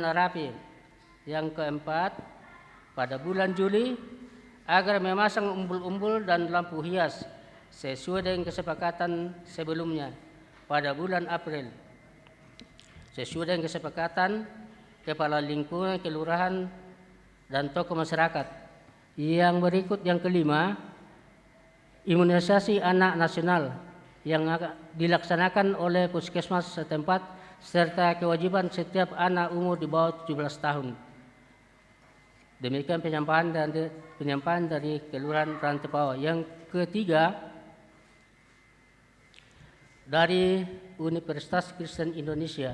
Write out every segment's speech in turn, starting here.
rapi. Yang keempat, pada bulan Juli agar memasang umbul-umbul dan lampu hias sesuai dengan kesepakatan sebelumnya. Pada bulan April, sesuai dengan kesepakatan kepala lingkungan kelurahan dan tokoh masyarakat. Yang berikut yang kelima, imunisasi anak nasional yang dilaksanakan oleh puskesmas setempat serta kewajiban setiap anak umur di bawah 17 tahun. Demikian penyampaian dari Kelurahan Rantepawa. Yang ketiga, dari Universitas Kristen Indonesia,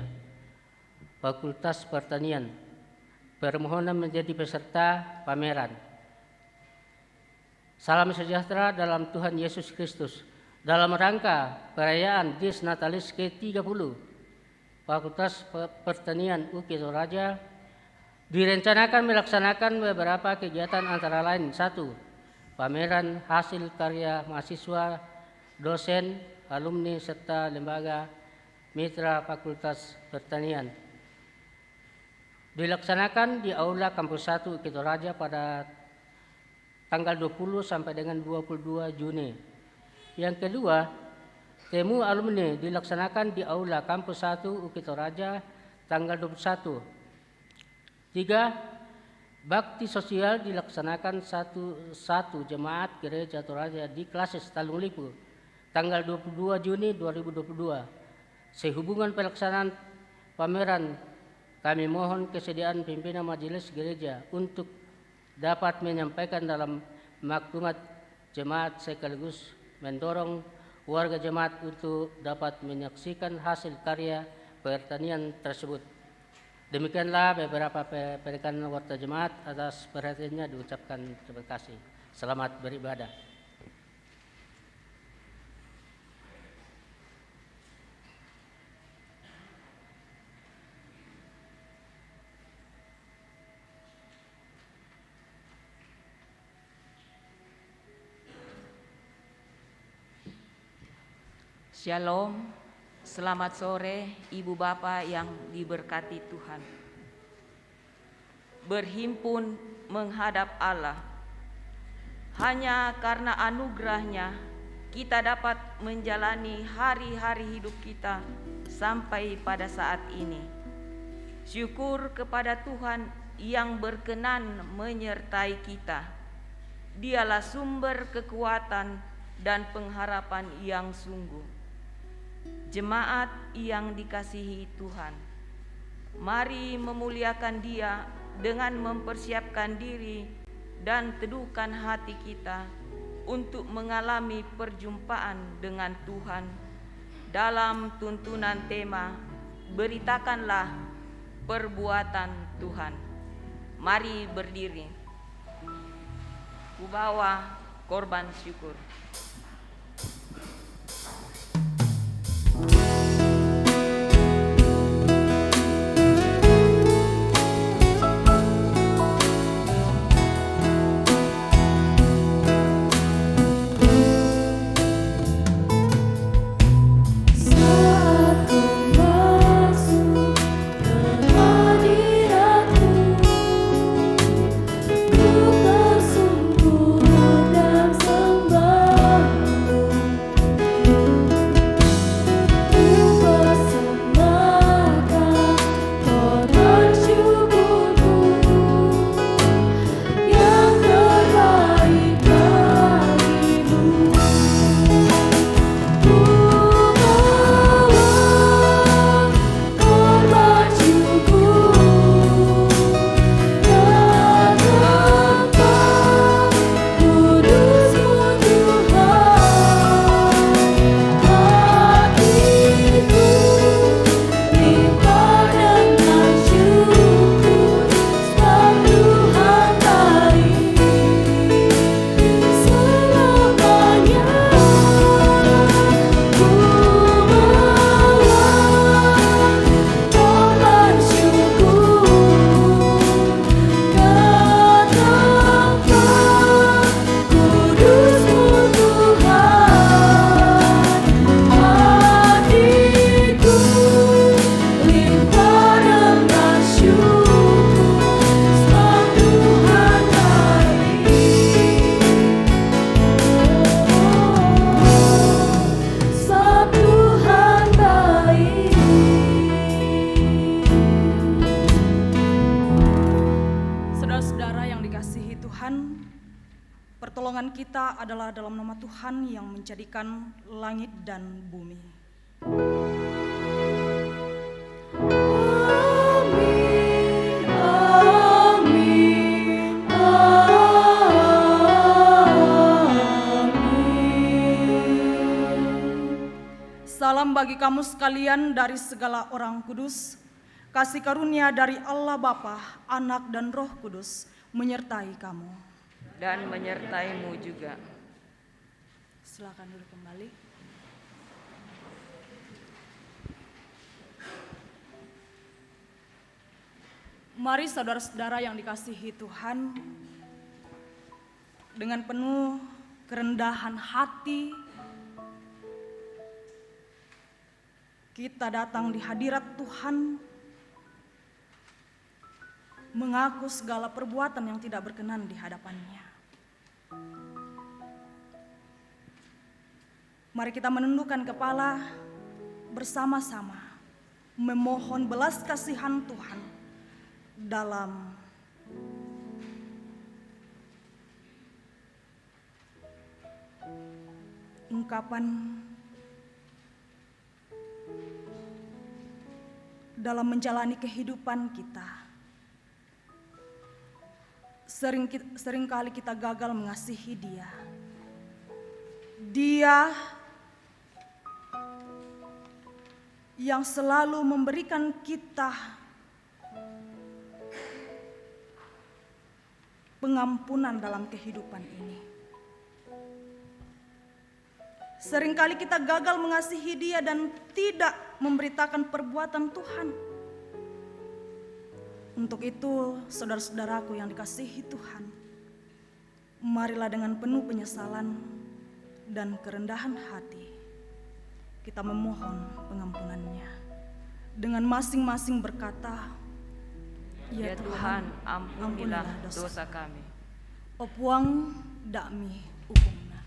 Fakultas Pertanian, permohonan menjadi peserta pameran. Salam sejahtera dalam Tuhan Yesus Kristus. Dalam rangka perayaan Dies Natalis ke-30, Fakultas Pertanian UKI Toraja direncanakan melaksanakan beberapa kegiatan antara lain: 1. Pameran hasil karya mahasiswa, dosen, alumni, serta lembaga mitra Fakultas Pertanian. Dilaksanakan di Aula Kampus 1 UKI Toraja pada tanggal 20 sampai dengan 22 Juni. Yang kedua, temu alumni dilaksanakan di Aula Kampus 1 UKI Toraja tanggal 21. 3. Bakti sosial dilaksanakan satu jemaat gereja Toraja di Klasis Talung Lipu tanggal 22 Juni 2022. Sehubungan pelaksanaan pameran, kami mohon kesediaan pimpinan majelis gereja untuk dapat menyampaikan dalam maklumat jemaat sekaligus mendorong warga jemaat untuk dapat menyaksikan hasil karya pertanian tersebut. Demikianlah beberapa penekanan warta jemaat. Atas perhatiannya diucapkan terima kasih. Selamat beribadah. Shalom, selamat sore Ibu Bapak yang diberkati Tuhan. Berhimpun menghadap Allah, hanya karena anugerah-Nya kita dapat menjalani hari-hari hidup kita sampai pada saat ini. Syukur kepada Tuhan yang berkenan menyertai kita. Dialah sumber kekuatan dan pengharapan yang sungguh. Jemaat yang dikasihi Tuhan, mari memuliakan Dia dengan mempersiapkan diri dan teduhkan hati kita untuk mengalami perjumpaan dengan Tuhan dalam tuntunan tema Beritakanlah Perbuatan Tuhan. Mari berdiri. Kubawa korban syukur. Sembah pertolongan kita adalah dalam nama Tuhan yang menjadikan langit dan bumi. Amin, amin, amin. Salam bagi kamu sekalian dari segala orang kudus. Kasih karunia dari Allah Bapa, Anak dan Roh Kudus menyertai kamu. Dan menyertaimu juga. Silakan duduk kembali. Mari saudara-saudara yang dikasihi Tuhan, dengan penuh kerendahan hati kita datang di hadirat Tuhan, mengaku segala perbuatan yang tidak berkenan di hadapannya. Mari kita menundukkan kepala bersama-sama, memohon belas kasihan Tuhan dalam ungkapan, dalam menjalani kehidupan kita. Seringkali kita gagal mengasihi Dia. Dia yang selalu memberikan kita pengampunan dalam kehidupan ini. Seringkali kita gagal mengasihi Dia dan tidak memberitakan perbuatan Tuhan. Untuk itu, saudara-saudaraku yang dikasihi Tuhan, marilah dengan penuh penyesalan dan kerendahan hati kita memohon pengampunannya, dengan masing-masing berkata, Ya Tuhan, ampunilah dosa kami. Opuang dakmi upungna.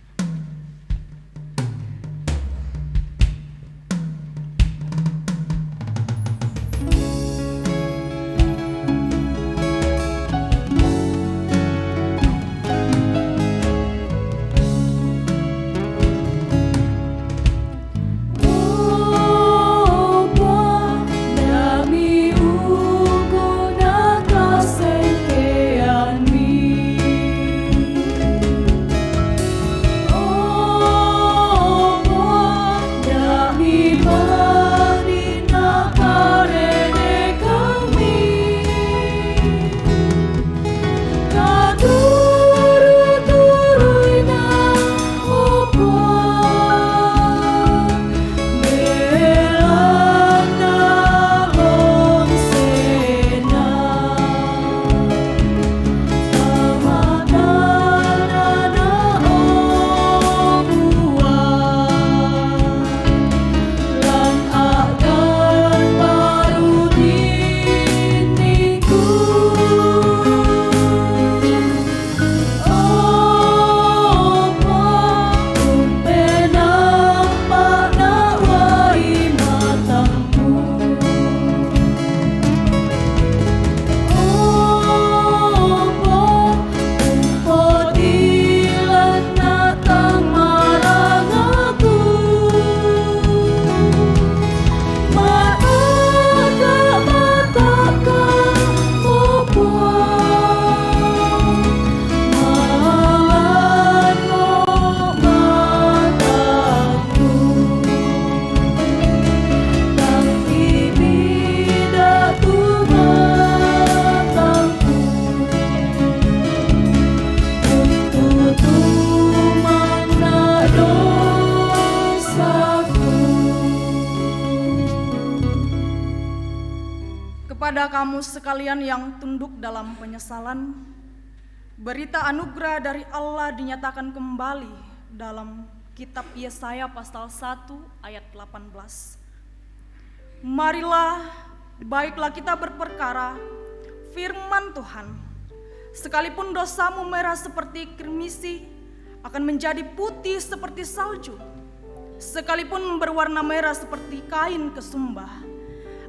Kepada kamu sekalian yang tunduk dalam penyesalan, berita anugerah dari Allah dinyatakan kembali dalam kitab Yesaya pasal 1 ayat 18. Marilah, baiklah kita berperkara firman Tuhan. Sekalipun dosamu merah seperti kirmisi, akan menjadi putih seperti salju. Sekalipun berwarna merah seperti kain kesumbah,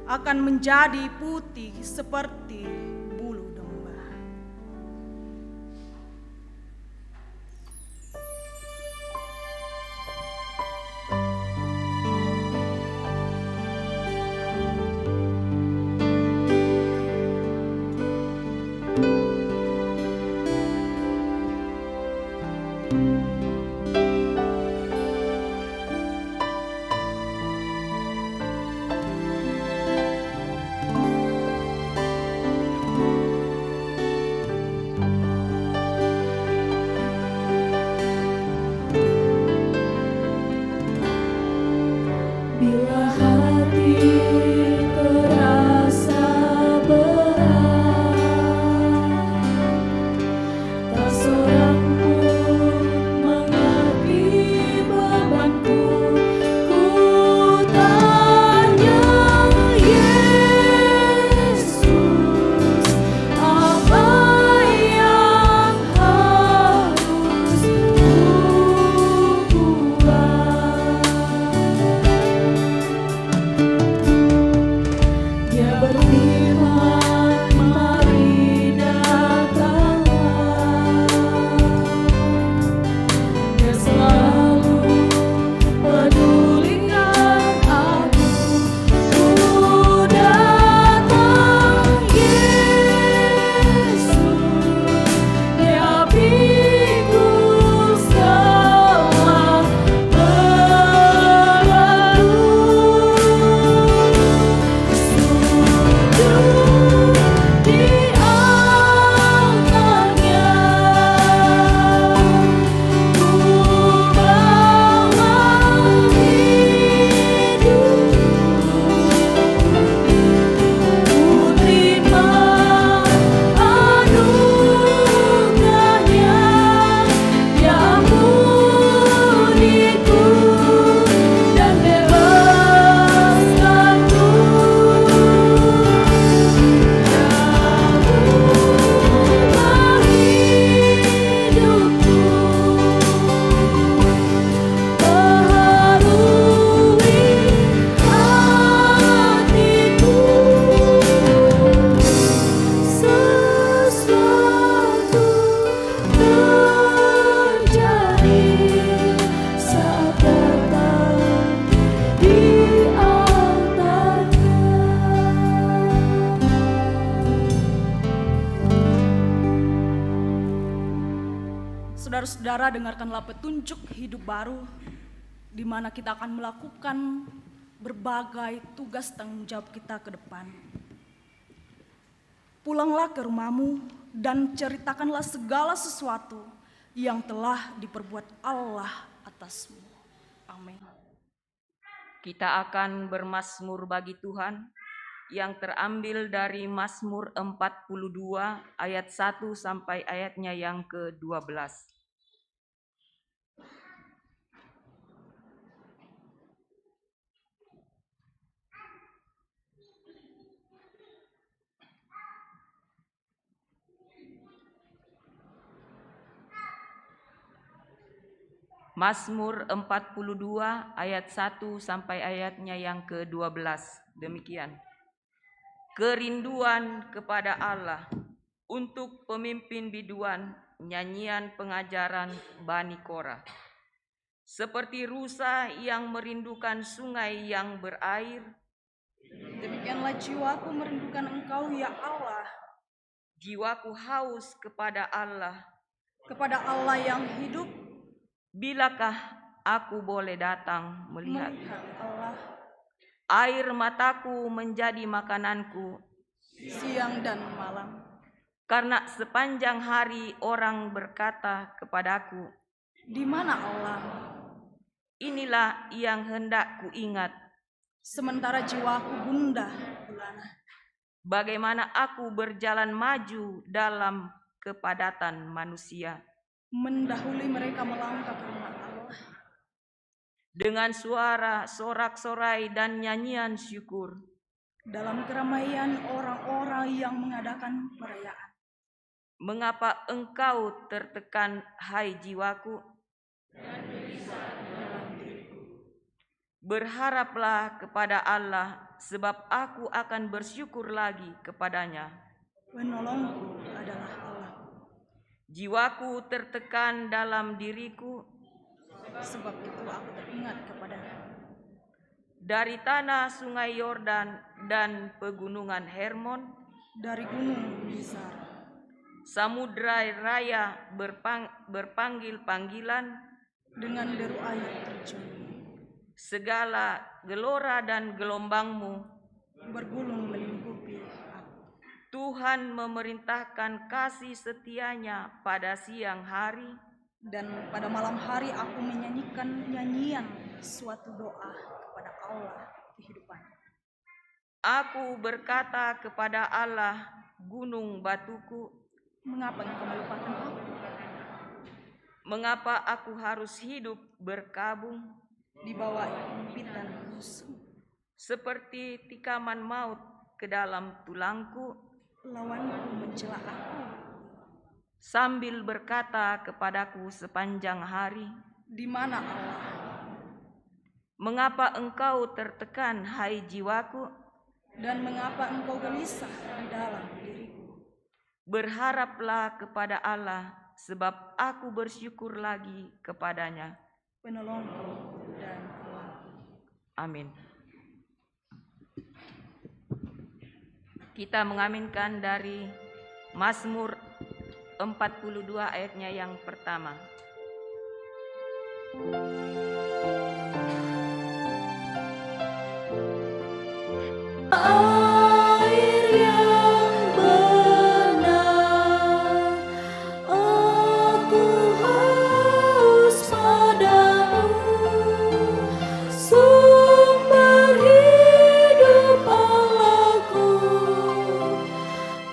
akan menjadi putih seperti bulu domba. Saudara-saudara, dengarkanlah petunjuk hidup baru di mana kita akan melakukan berbagai tugas tanggung jawab kita ke depan. Pulanglah ke rumahmu dan ceritakanlah segala sesuatu yang telah diperbuat Allah atasmu. Amin. Kita akan bermazmur bagi Tuhan yang terambil dari Mazmur 42 ayat 1 sampai ayatnya yang ke-12. Mazmur 42 ayat 1 sampai ayatnya yang ke-12. Demikian. Kerinduan kepada Allah untuk pemimpin biduan, nyanyian pengajaran Bani Korah. Seperti rusa yang merindukan sungai yang berair, Demikianlah jiwaku merindukan Engkau, ya Allah, jiwaku haus kepada Allah. yang hidup. Bilakah aku boleh datang melihat? Allah, Air mataku menjadi makananku, siang dan malam. karena sepanjang hari orang berkata kepadaku, Di mana Allah? inilah yang hendak kuingat. Sementara jiwaku gundah gulana. Bagaimana aku berjalan maju dalam kepadatan manusia. Mendahului mereka melangkah ke rumah Allah. Dengan suara sorak-sorai dan nyanyian syukur. Dalam keramaian orang-orang yang mengadakan perayaan. Mengapa engkau tertekan, hai jiwaku? Berharaplah kepada Allah, sebab aku akan bersyukur lagi kepadanya. Penolongku adalah Allah. Jiwaku tertekan dalam diriku, Sebab itu aku teringat kepada dari tanah sungai Yordan dan pegunungan Hermon, dari gunung besar. samudra raya berpanggil panggilan, Dengan deru air terjun. segala gelora dan gelombangmu. Bergulung melingkupi aku. Tuhan memerintahkan kasih setianya pada siang hari, Dan pada malam hari aku menyanyikan nyanyian suatu doa kepada Allah kehidupan. Aku berkata kepada Allah, gunung batuku, Mengapa engkau melupakan aku? mengapa aku harus hidup berkabung Di bawah impitan musuh. seperti tikaman maut ke dalam tulangku, Lawanku mencela aku. sambil berkata kepadaku sepanjang hari, Di mana Allah? mengapa engkau tertekan, hai jiwaku? Dan mengapa engkau gelisah di dalam diriku? Berharaplah kepada Allah, sebab aku bersyukur lagi kepadanya. Penolongku dan Allah. Amin. Kita mengaminkan dari Mazmur 42 ayatnya yang pertama. Air yang benar, aku haus padamu, sumber hidup Allahku.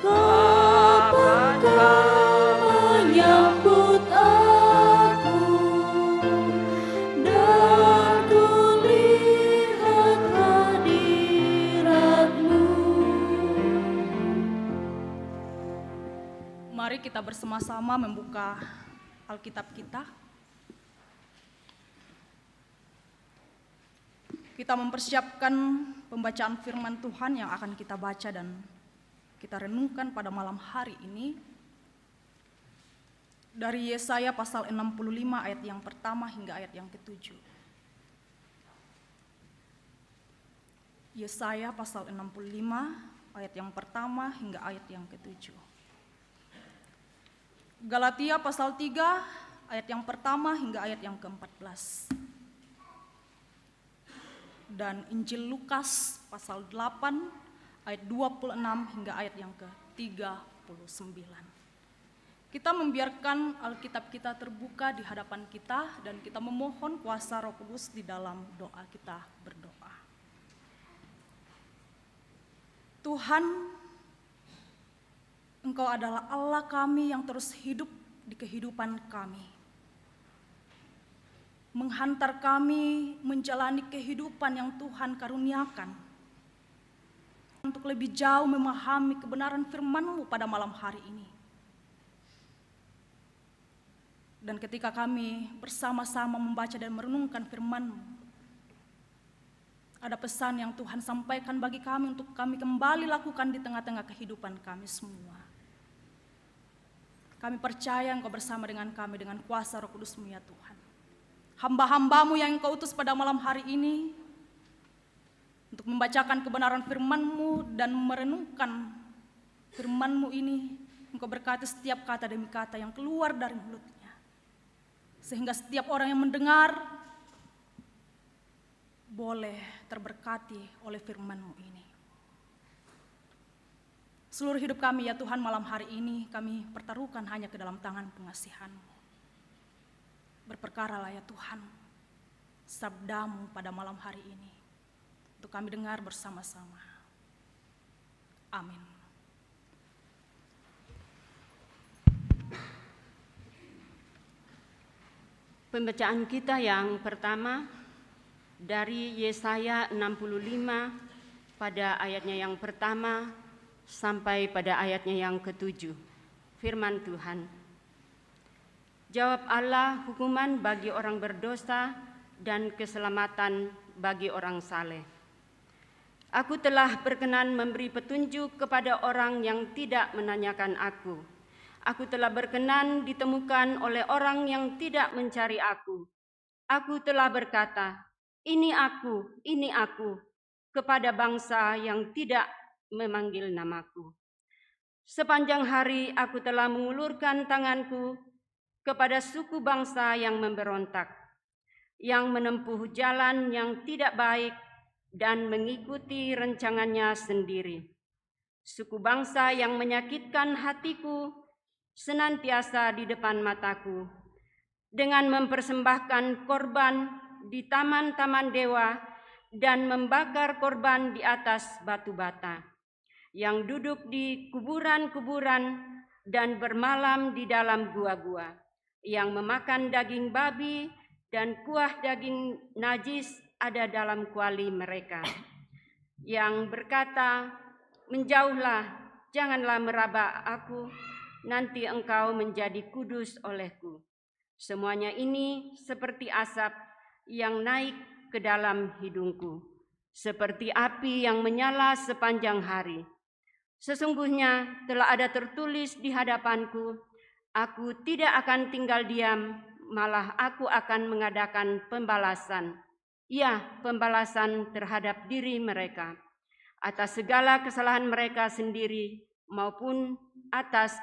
Kapan kau menyambut aku, dan kulihat hadirat-Mu. Mari kita bersama-sama membuka Alkitab kita. Kita mempersiapkan pembacaan firman Tuhan yang akan kita baca dan kita renungkan pada malam hari ini. Dari Yesaya pasal 65 ayat yang pertama hingga ayat yang ke-7. Yesaya pasal 65 ayat yang pertama hingga ayat yang ke-7. Galatia pasal 3 ayat yang pertama hingga ayat yang ke-14. Dan Injil Lukas pasal 8 ayat 26 hingga ayat yang ke-39. Kita membiarkan Alkitab kita terbuka di hadapan kita dan kita memohon kuasa Roh Kudus di dalam doa kita berdoa. Tuhan, Engkau adalah Allah kami yang terus hidup di kehidupan kami. Menghantar kami menjalani kehidupan yang Tuhan karuniakan. Untuk lebih jauh memahami kebenaran firman-Mu pada malam hari ini. Dan ketika kami bersama-sama membaca dan merenungkan firman-Mu, ada pesan yang Tuhan sampaikan bagi kami untuk kami kembali lakukan di tengah-tengah kehidupan kami semua. Kami percaya Engkau bersama dengan kami dengan kuasa Roh Kudus-Mu ya Tuhan. Hamba-hamba-Mu yang Engkau utus pada malam hari ini untuk membacakan kebenaran firman-Mu dan merenungkan firman-Mu ini, Engkau berkati setiap kata demi kata yang keluar dari mulutnya. Sehingga setiap orang yang mendengar boleh terberkati oleh firman-Mu ini. Seluruh hidup kami ya Tuhan malam hari ini kami pertaruhkan hanya ke dalam tangan pengasihan-Mu. Berperkaralah ya Tuhan sabda-Mu pada malam hari ini untuk kami dengar bersama-sama. Amin. Pembacaan kita yang pertama dari Yesaya 65 pada ayatnya yang pertama sampai pada ayatnya yang ke-7. Firman Tuhan. Jawab Allah, hukuman bagi orang berdosa dan keselamatan bagi orang saleh. Aku telah berkenan memberi petunjuk kepada orang yang tidak menanyakan aku. Aku telah berkenan ditemukan oleh orang yang tidak mencari aku. Aku telah berkata, ini aku, kepada bangsa yang tidak memanggil namaku. Sepanjang hari aku telah mengulurkan tanganku kepada suku bangsa yang memberontak, yang menempuh jalan yang tidak baik dan mengikuti rancangannya sendiri. Suku bangsa yang menyakitkan hatiku senantiasa di depan mataku, dengan mempersembahkan korban di taman-taman dewa dan membakar korban di atas batu bata, yang duduk di kuburan-kuburan dan bermalam di dalam gua-gua, yang memakan daging babi dan kuah daging najis ada dalam kuali mereka, yang berkata, menjauhlah, janganlah meraba aku, nanti engkau menjadi kudus olehku. Semuanya ini seperti asap yang naik ke dalam hidungku, seperti api yang menyala sepanjang hari. Sesungguhnya telah ada tertulis di hadapanku, aku tidak akan tinggal diam, malah aku akan mengadakan pembalasan. Ya, pembalasan terhadap diri mereka, atas segala kesalahan mereka sendiri maupun atas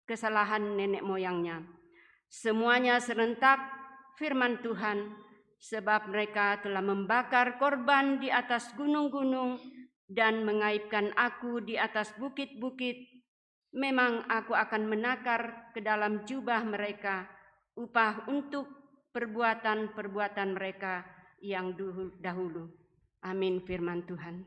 kesalahan nenek moyangnya. Semuanya serentak firman Tuhan, sebab mereka telah membakar korban di atas gunung-gunung dan mengaibkan aku di atas bukit-bukit. Memang aku akan menakar ke dalam jubah mereka upah untuk perbuatan-perbuatan mereka yang dahulu. Amin firman Tuhan.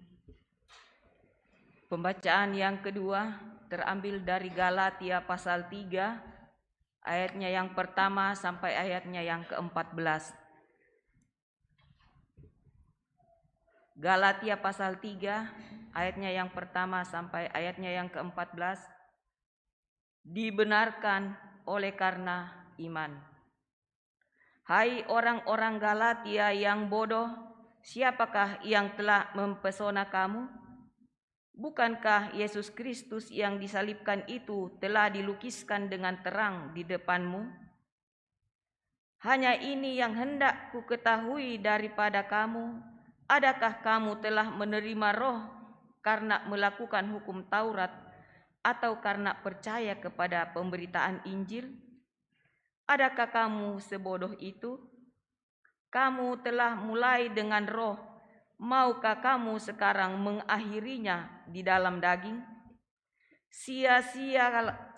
Pembacaan yang kedua terambil dari Galatia pasal 3, ayatnya yang pertama sampai ayatnya yang ke-14. Galatia pasal 3, ayatnya yang pertama sampai ayatnya yang ke-14. Dibenarkan oleh karena iman. Hai orang-orang Galatia yang bodoh, siapakah yang telah mempesona kamu? Bukankah Yesus Kristus yang disalibkan itu telah dilukiskan dengan terang di depanmu? Hanya ini yang hendak ku ketahui daripada kamu, adakah kamu telah menerima Roh karena melakukan hukum Taurat atau karena percaya kepada pemberitaan Injil? Adakah kamu sebodoh itu? Kamu telah mulai dengan roh, maukah kamu sekarang mengakhirinya di dalam daging?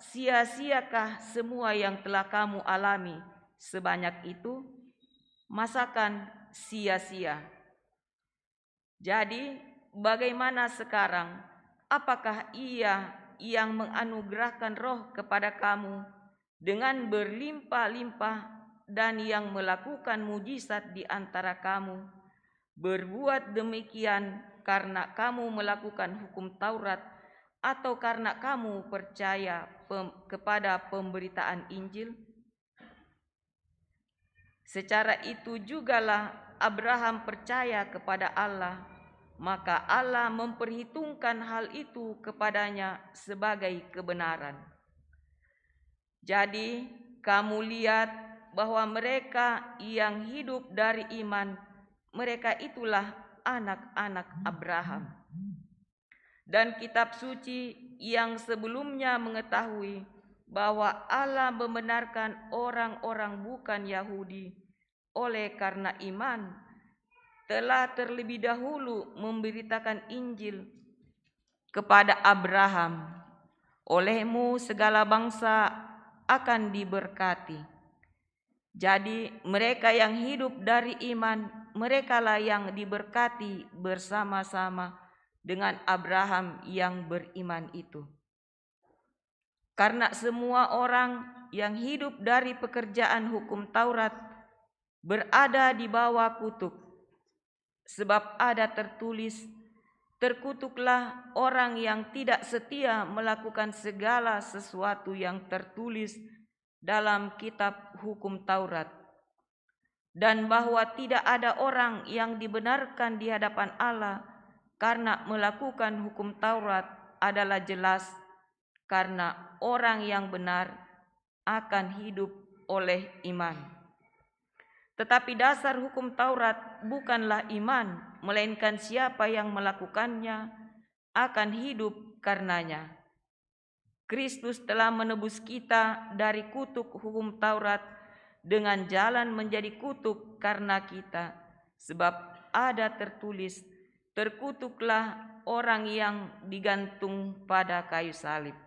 Sia-siakah semua yang telah kamu alami sebanyak itu? Masakan sia-sia. Jadi, bagaimana sekarang? Apakah Ia yang menganugerahkan roh kepada kamu dengan berlimpah-limpah dan yang melakukan mujizat di antara kamu berbuat demikian karena kamu melakukan hukum Taurat atau karena kamu percaya kepada pemberitaan Injil? Secara itu jugalah Abraham percaya kepada Allah, maka Allah memperhitungkan hal itu kepadanya sebagai kebenaran. Jadi kamu lihat bahwa mereka yang hidup dari iman, mereka itulah anak-anak Abraham. Dan kitab suci yang sebelumnya mengetahui bahwa Allah membenarkan orang-orang bukan Yahudi oleh karena iman, telah terlebih dahulu memberitakan Injil kepada Abraham. Olehmu segala bangsa akan diberkati. Jadi mereka yang hidup dari iman, merekalah yang diberkati bersama-sama dengan Abraham yang beriman itu. Karena semua orang yang hidup dari pekerjaan hukum Taurat berada di bawah kutuk. Sebab ada tertulis, terkutuklah orang yang tidak setia melakukan segala sesuatu yang tertulis dalam kitab hukum Taurat, dan bahwa tidak ada orang yang dibenarkan di hadapan Allah karena melakukan hukum Taurat adalah jelas, karena orang yang benar akan hidup oleh iman. Tetapi dasar hukum Taurat bukanlah iman, melainkan siapa yang melakukannya akan hidup karenanya. Kristus telah menebus kita dari kutuk hukum Taurat dengan jalan menjadi kutuk karena kita. Sebab ada tertulis, terkutuklah orang yang digantung pada kayu salib.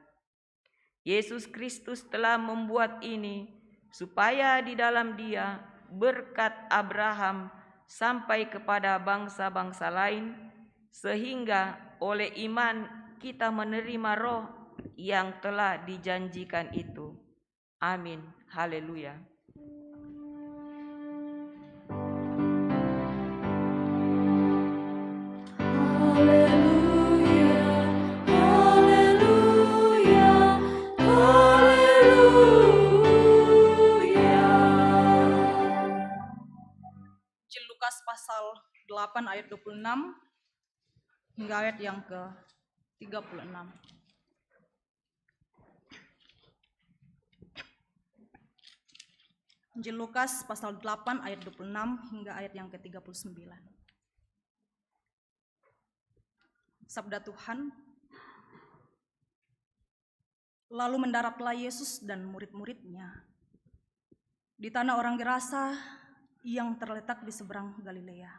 Yesus Kristus telah membuat ini supaya di dalam Dia berkat Abraham sampai kepada bangsa-bangsa lain, sehingga oleh iman kita menerima roh yang telah dijanjikan itu. Amin. Haleluya. Haleluya, haleluya, haleluya. Injil Lukas pasal 8 ayat 26 hingga ayat yang ke-36. Injil Lukas pasal 8 ayat 26 hingga ayat yang ke-39. Sabda Tuhan. Lalu mendaratlah Yesus dan murid-muridnya di tanah orang Gerasa yang terletak di seberang Galilea.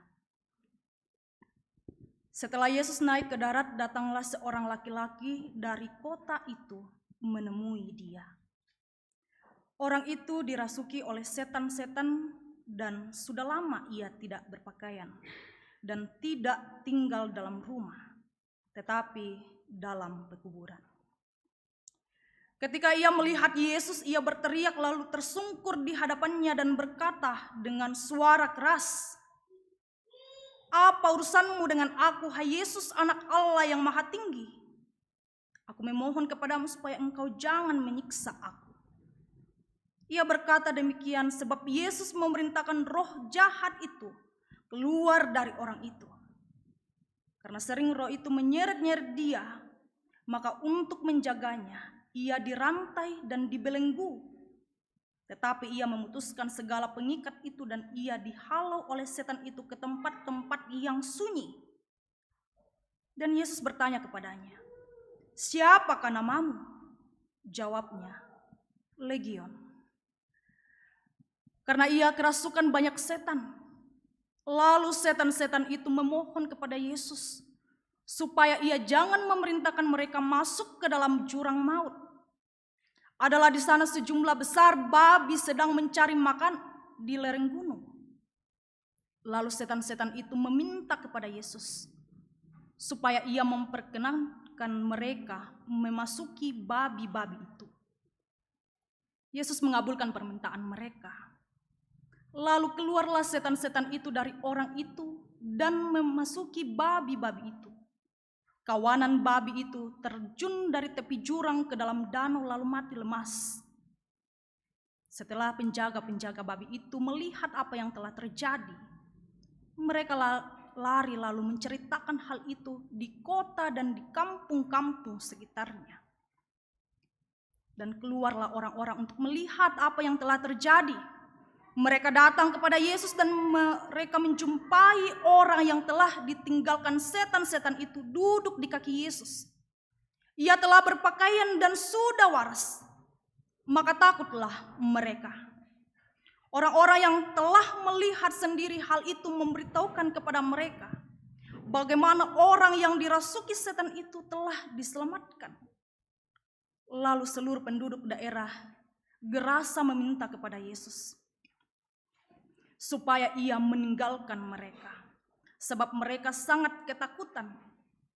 Setelah Yesus naik ke darat, datanglah seorang laki-laki dari kota itu menemui Dia. Orang itu dirasuki oleh setan-setan dan sudah lama ia tidak berpakaian dan tidak tinggal dalam rumah, tetapi dalam pekuburan. Ketika ia melihat Yesus, ia berteriak lalu tersungkur di hadapannya dan berkata dengan suara keras, "Apa urusanmu dengan aku, hai Yesus, anak Allah yang maha tinggi? Aku memohon kepadamu supaya engkau jangan menyiksa aku." Ia berkata demikian sebab Yesus memerintahkan roh jahat itu keluar dari orang itu. Karena sering roh itu menyeret-nyeret dia, maka untuk menjaganya, ia dirantai dan dibelenggu. Tetapi ia memutuskan segala pengikat itu dan ia dihalau oleh setan itu ke tempat-tempat yang sunyi. Dan Yesus bertanya kepadanya, "Siapakah namamu?" Jawabnya, "Legion." karena ia kerasukan banyak setan. Lalu setan-setan itu memohon kepada Yesus supaya ia jangan memerintahkan mereka masuk ke dalam jurang maut. Adalah di sana sejumlah besar babi sedang mencari makan di lereng gunung. Lalu setan-setan itu meminta kepada Yesus supaya ia memperkenankan mereka memasuki babi-babi itu. Yesus mengabulkan permintaan mereka. Lalu keluarlah setan-setan itu dari orang itu dan memasuki babi-babi itu. Kawanan babi itu terjun dari tepi jurang ke dalam danau lalu mati lemas. Setelah penjaga-penjaga babi itu melihat apa yang telah terjadi, mereka lari lalu menceritakan hal itu di kota dan di kampung-kampung sekitarnya. Dan keluarlah orang-orang untuk melihat apa yang telah terjadi. Mereka datang kepada Yesus dan mereka menjumpai orang yang telah ditinggalkan setan-setan itu duduk di kaki Yesus. Ia telah berpakaian dan sudah waras. Maka takutlah mereka. Orang-orang yang telah melihat sendiri hal itu memberitahukan kepada mereka bagaimana orang yang dirasuki setan itu telah diselamatkan. Lalu seluruh penduduk daerah gerasa meminta kepada Yesus supaya ia meninggalkan mereka, sebab mereka sangat ketakutan.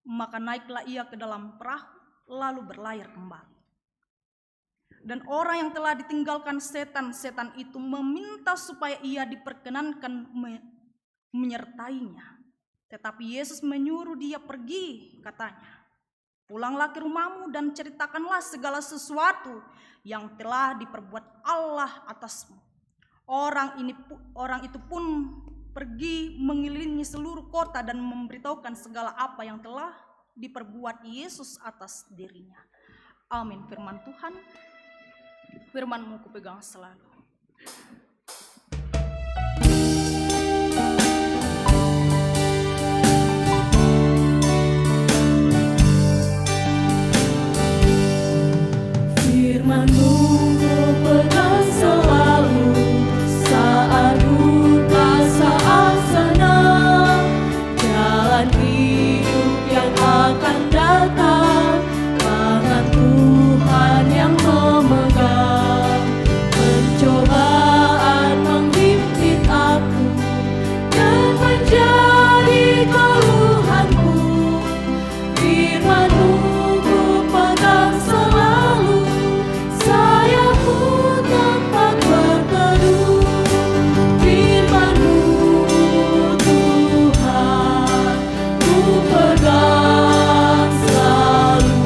Maka naiklah ia ke dalam perahu, lalu berlayar kembali. Dan orang yang telah ditinggalkan setan-setan itu meminta supaya ia diperkenankan menyertainya. Tetapi Yesus menyuruh dia pergi, katanya, pulanglah ke rumahmu dan ceritakanlah segala sesuatu yang telah diperbuat Allah atasmu. Orang itu pun pergi mengelilingi seluruh kota dan memberitahukan segala apa yang telah diperbuat Yesus atas dirinya. Amin. Firman Tuhan, firman-Mu kupegang selalu. Firman-Mu kupegang selalu, saat duka, saat senang, jalan hidup yang akan datang, tangan Tuhan yang memegang. Pencobaan menghimpit aku dan menjadi keluhanku. Firman-Mu kupegang selalu, sayapku tempat berteduh. Firman-Mu Tuhan kupegang selalu,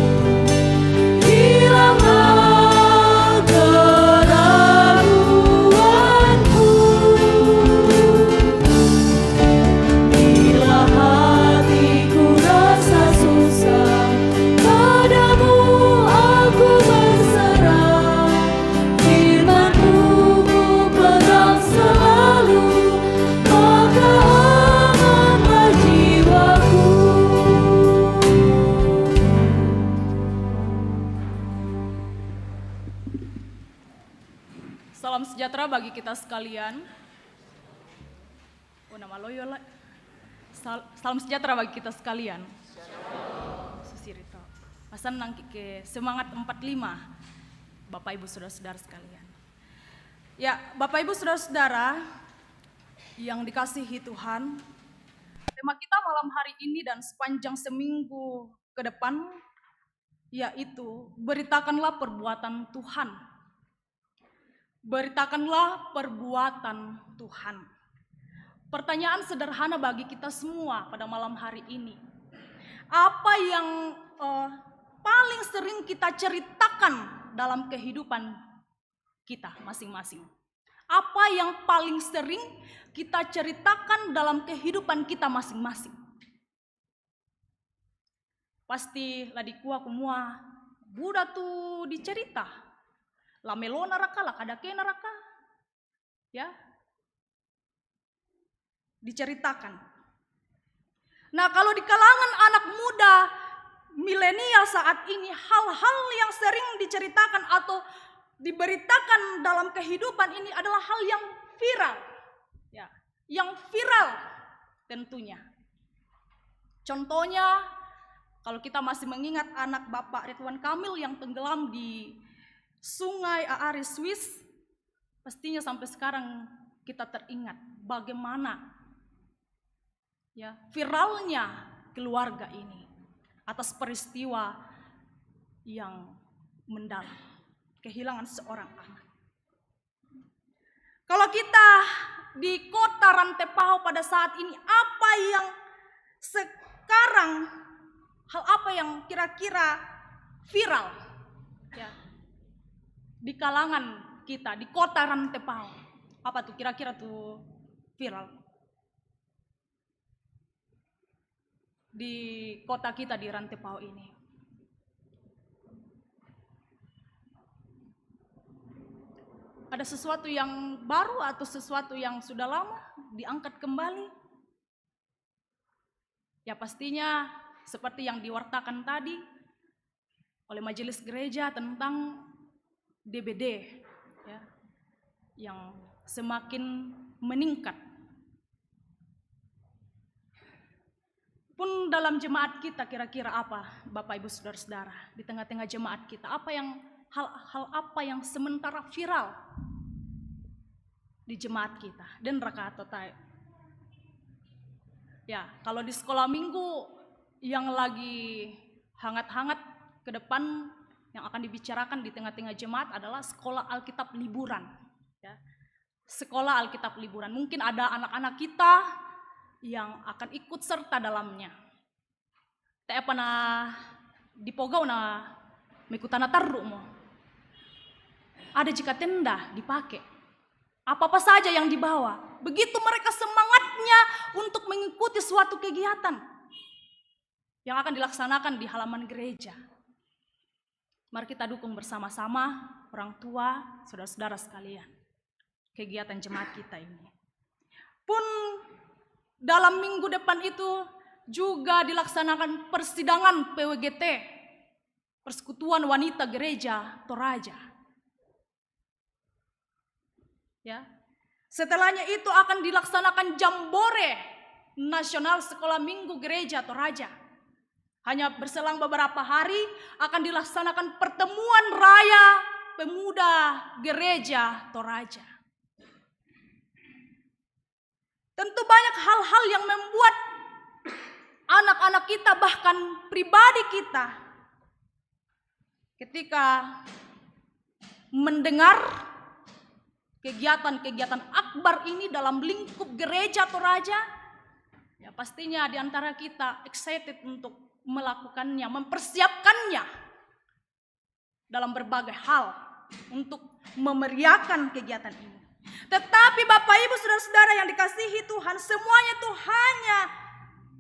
hilanglah keraguanku. Bila hatiku rasa susah, padamu aku berserah. Firman-Mu kupegang selalu, maka amanlah jiwaku. Salam sejahtera bagi kita sekalian. Nama Loyola. Salam sejahtera bagi kita sekalian. Susirito. Pasan nangki ke semangat 45. Bapak Ibu Saudara-saudara sekalian. Ya, Bapak Ibu Saudara-saudara yang dikasihi Tuhan, tema kita malam hari ini dan sepanjang seminggu ke depan yaitu beritakanlah perbuatan Tuhan. Beritakanlah perbuatan Tuhan. Pertanyaan sederhana bagi kita semua pada malam hari ini. Apa yang paling sering kita ceritakan dalam kehidupan kita masing-masing? Apa yang paling sering kita ceritakan dalam kehidupan kita masing-masing? Pasti ladikua kumua Buddha tuh dicerita. Lamelo naraka lah kadake naraka. Ya. Diceritakan. Nah, kalau di kalangan anak muda milenial saat ini, hal-hal yang sering diceritakan atau diberitakan dalam kehidupan ini adalah hal yang viral. Ya, yang viral tentunya. Contohnya, kalau kita masih mengingat anak Bapak Ridwan Kamil yang tenggelam di Sungai Aare, Swiss, pastinya sampai sekarang kita teringat bagaimana ya viralnya keluarga ini atas peristiwa yang mendalam, kehilangan seorang anak. Kalau kita di kota Rantepao pada saat ini, apa yang sekarang, hal apa yang kira-kira viral ya, di kalangan kita di kota Rantepao? Apa tuh kira-kira tuh viral di kota kita di Rantepao ini? Ada sesuatu yang baru atau sesuatu yang sudah lama diangkat kembali? Ya pastinya seperti yang diwartakan tadi oleh majelis gereja tentang DBD ya, yang semakin meningkat. Pun dalam jemaat kita kira-kira apa Bapak Ibu Saudara-saudara, di tengah-tengah jemaat kita, apa yang hal apa yang sementara viral di jemaat kita dan rakaat totai? Ya, kalau di sekolah minggu yang lagi hangat-hangat ke depan yang akan dibicarakan di tengah-tengah jemaat adalah sekolah Alkitab liburan. Ya. Sekolah Alkitab liburan. Mungkin ada anak-anak kita yang akan ikut serta dalamnya. Tapi pernah dipogau na mekutana tarru mo. Ada jika tenda dipakai. Apa-apa saja yang dibawa. Begitu mereka semangatnya untuk mengikuti suatu kegiatan yang akan dilaksanakan di halaman gereja. Mari kita dukung bersama-sama orang tua, saudara-saudara sekalian, kegiatan jemaat kita ini. Pun dalam minggu depan itu juga dilaksanakan persidangan PWGT, Persekutuan Wanita Gereja Toraja. Ya. Setelahnya itu akan dilaksanakan Jambore Nasional Sekolah Minggu Gereja Toraja. Hanya berselang beberapa hari akan dilaksanakan pertemuan raya pemuda Gereja Toraja. Tentu banyak hal-hal yang membuat anak-anak kita bahkan pribadi kita ketika mendengar kegiatan-kegiatan akbar ini dalam lingkup Gereja Toraja, ya pastinya di antara kita excited untuk melakukannya, mempersiapkannya dalam berbagai hal untuk memeriahkan kegiatan ini. Tetapi Bapak Ibu Saudara-saudara yang dikasihi Tuhan, semuanya itu hanya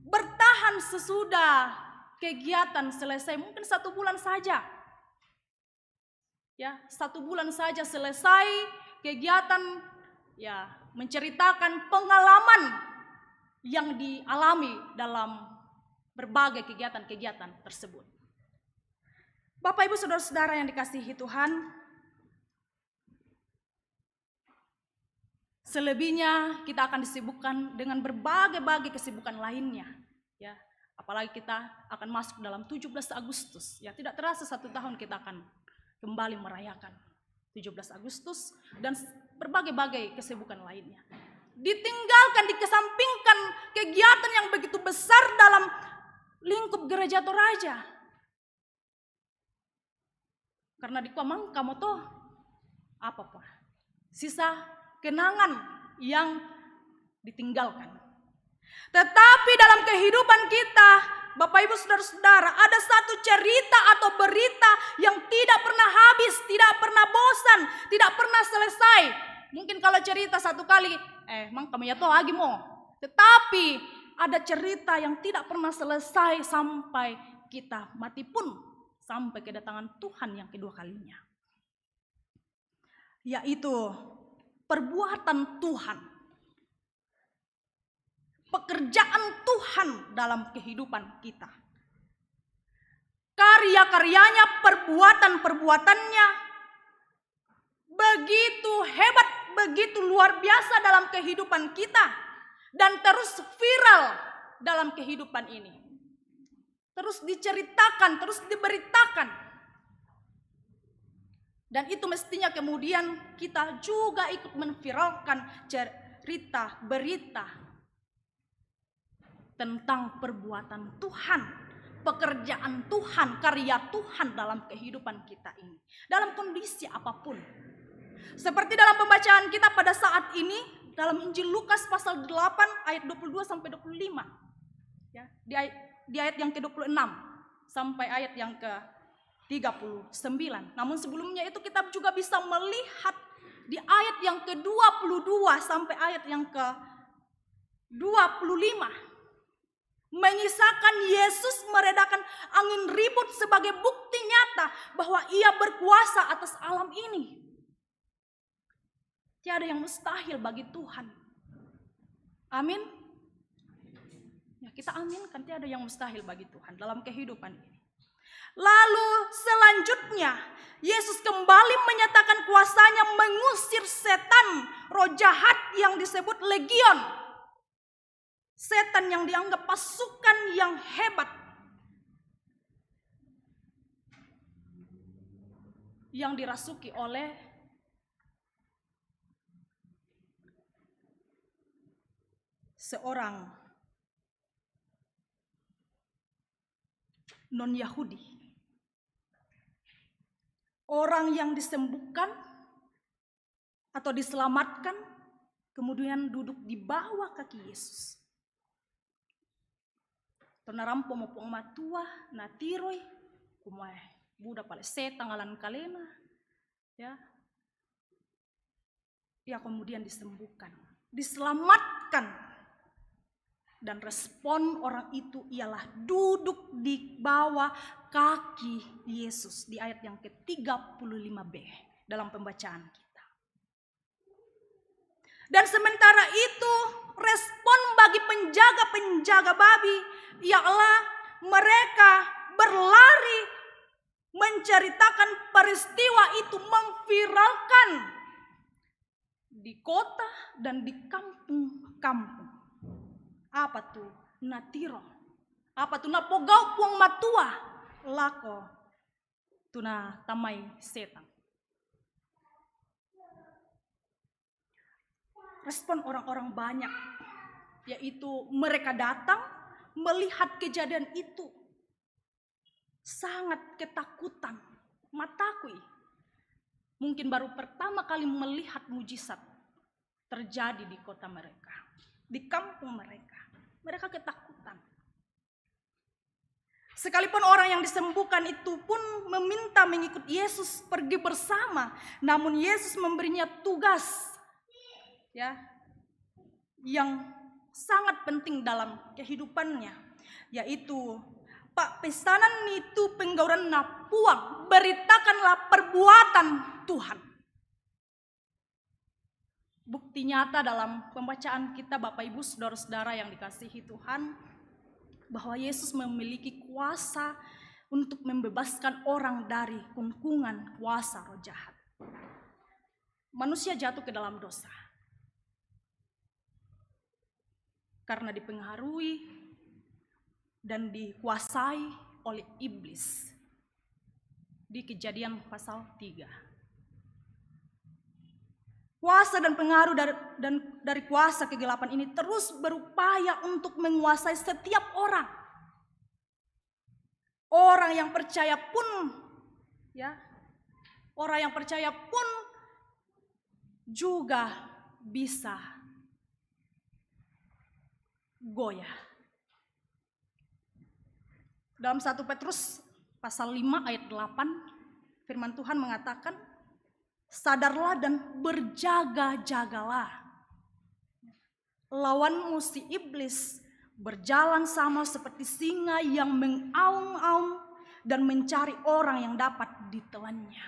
bertahan sesudah kegiatan selesai, mungkin 1 bulan saja. Ya, 1 bulan saja selesai kegiatan, ya menceritakan pengalaman yang dialami dalam berbagai kegiatan-kegiatan tersebut. Bapak Ibu Saudara-saudara yang dikasihi Tuhan, selebihnya kita akan disibukkan dengan berbagai kesibukan lainnya, ya. Apalagi kita akan masuk dalam 17 Agustus, ya tidak terasa 1 tahun kita akan kembali merayakan 17 Agustus dan berbagai kesibukan lainnya. Ditinggalkan, dikesampingkan kegiatan yang begitu besar dalam lingkup Gereja Toraja. Karena di Kuamang kamu toh apa? Sisa kenangan yang ditinggalkan. Tetapi dalam kehidupan kita, Bapak Ibu Saudara-saudara, ada satu cerita atau berita yang tidak pernah habis, tidak pernah bosan, tidak pernah selesai. Mungkin kalau cerita 1 kali, mang kamu ya toh lagi mo. Tetapi ada cerita yang tidak pernah selesai sampai kita mati pun, sampai kedatangan Tuhan yang kedua kalinya. Yaitu perbuatan Tuhan. Pekerjaan Tuhan dalam kehidupan kita. Karya-karyanya, perbuatan-perbuatannya begitu hebat, begitu luar biasa dalam kehidupan kita dan terus viral dalam kehidupan ini. Terus diceritakan, terus diberitakan. Dan itu mestinya kemudian kita juga ikut menviralkan cerita, berita tentang perbuatan Tuhan, pekerjaan Tuhan, karya Tuhan dalam kehidupan kita ini. Dalam kondisi apapun. Seperti dalam pembacaan kita pada saat ini, dalam Injil Lukas pasal 8 ayat 22 sampai 25. Ya, di ayat yang ke-26 sampai ayat yang ke-39. Namun sebelumnya itu kita juga bisa melihat di ayat yang ke-22 sampai ayat yang ke-25. Menyisakan Yesus meredakan angin ribut sebagai bukti nyata bahwa ia berkuasa atas alam ini. Tiada yang mustahil bagi Tuhan. Amin. Ya, kita aminkan tiada yang mustahil bagi Tuhan dalam kehidupan ini. Lalu selanjutnya Yesus kembali menyatakan kuasanya mengusir setan, roh jahat yang disebut legion. Setan yang dianggap pasukan yang hebat. Yang dirasuki oleh seorang non-Yahudi. Orang yang disembuhkan atau diselamatkan kemudian duduk di bawah kaki Yesus. Tonarampo mo pong matua natiroi kumae buda pale setang alan kalena ya. Ia kemudian disembuhkan, diselamatkan. Dan respon orang itu ialah duduk di bawah kaki Yesus di ayat yang ke-35b dalam pembacaan kita. Dan sementara itu respon bagi penjaga-penjaga babi ialah mereka berlari menceritakan peristiwa itu, memviralkan di kota dan di kampung-kampung. Apa tuh natiro? Apa tuh napogau puang matua? Lako tuna tamai setan. Respon orang-orang banyak, yaitu mereka datang melihat kejadian itu. Sangat ketakutan. Matakui mungkin baru pertama kali melihat mujizat terjadi di kota mereka, di kampung mereka. Mereka ketakutan. Sekalipun orang yang disembuhkan itu pun meminta mengikut Yesus pergi bersama, namun Yesus memberinya tugas ya yang sangat penting dalam kehidupannya, yaitu Pak pesanan itu penggauran napuang, beritakanlah perbuatan Tuhan. Bukti nyata dalam pembacaan kita Bapak Ibu Saudara-saudara yang dikasihi Tuhan, bahwa Yesus memiliki kuasa untuk membebaskan orang dari kungkungan kuasa roh jahat. Manusia jatuh ke dalam dosa karena dipengaruhi dan dikuasai oleh iblis. Di Kejadian pasal 3. Kuasa dan pengaruh dari kuasa kegelapan ini terus berupaya untuk menguasai setiap orang. Orang yang percaya pun ya, orang yang percaya pun juga bisa goyah. Dalam 1 Petrus pasal 5 ayat 8 firman Tuhan mengatakan, sadarlah dan berjaga-jagalah. Lawanmu si iblis berjalan sama seperti singa yang mengaum-aum dan mencari orang yang dapat ditelannya.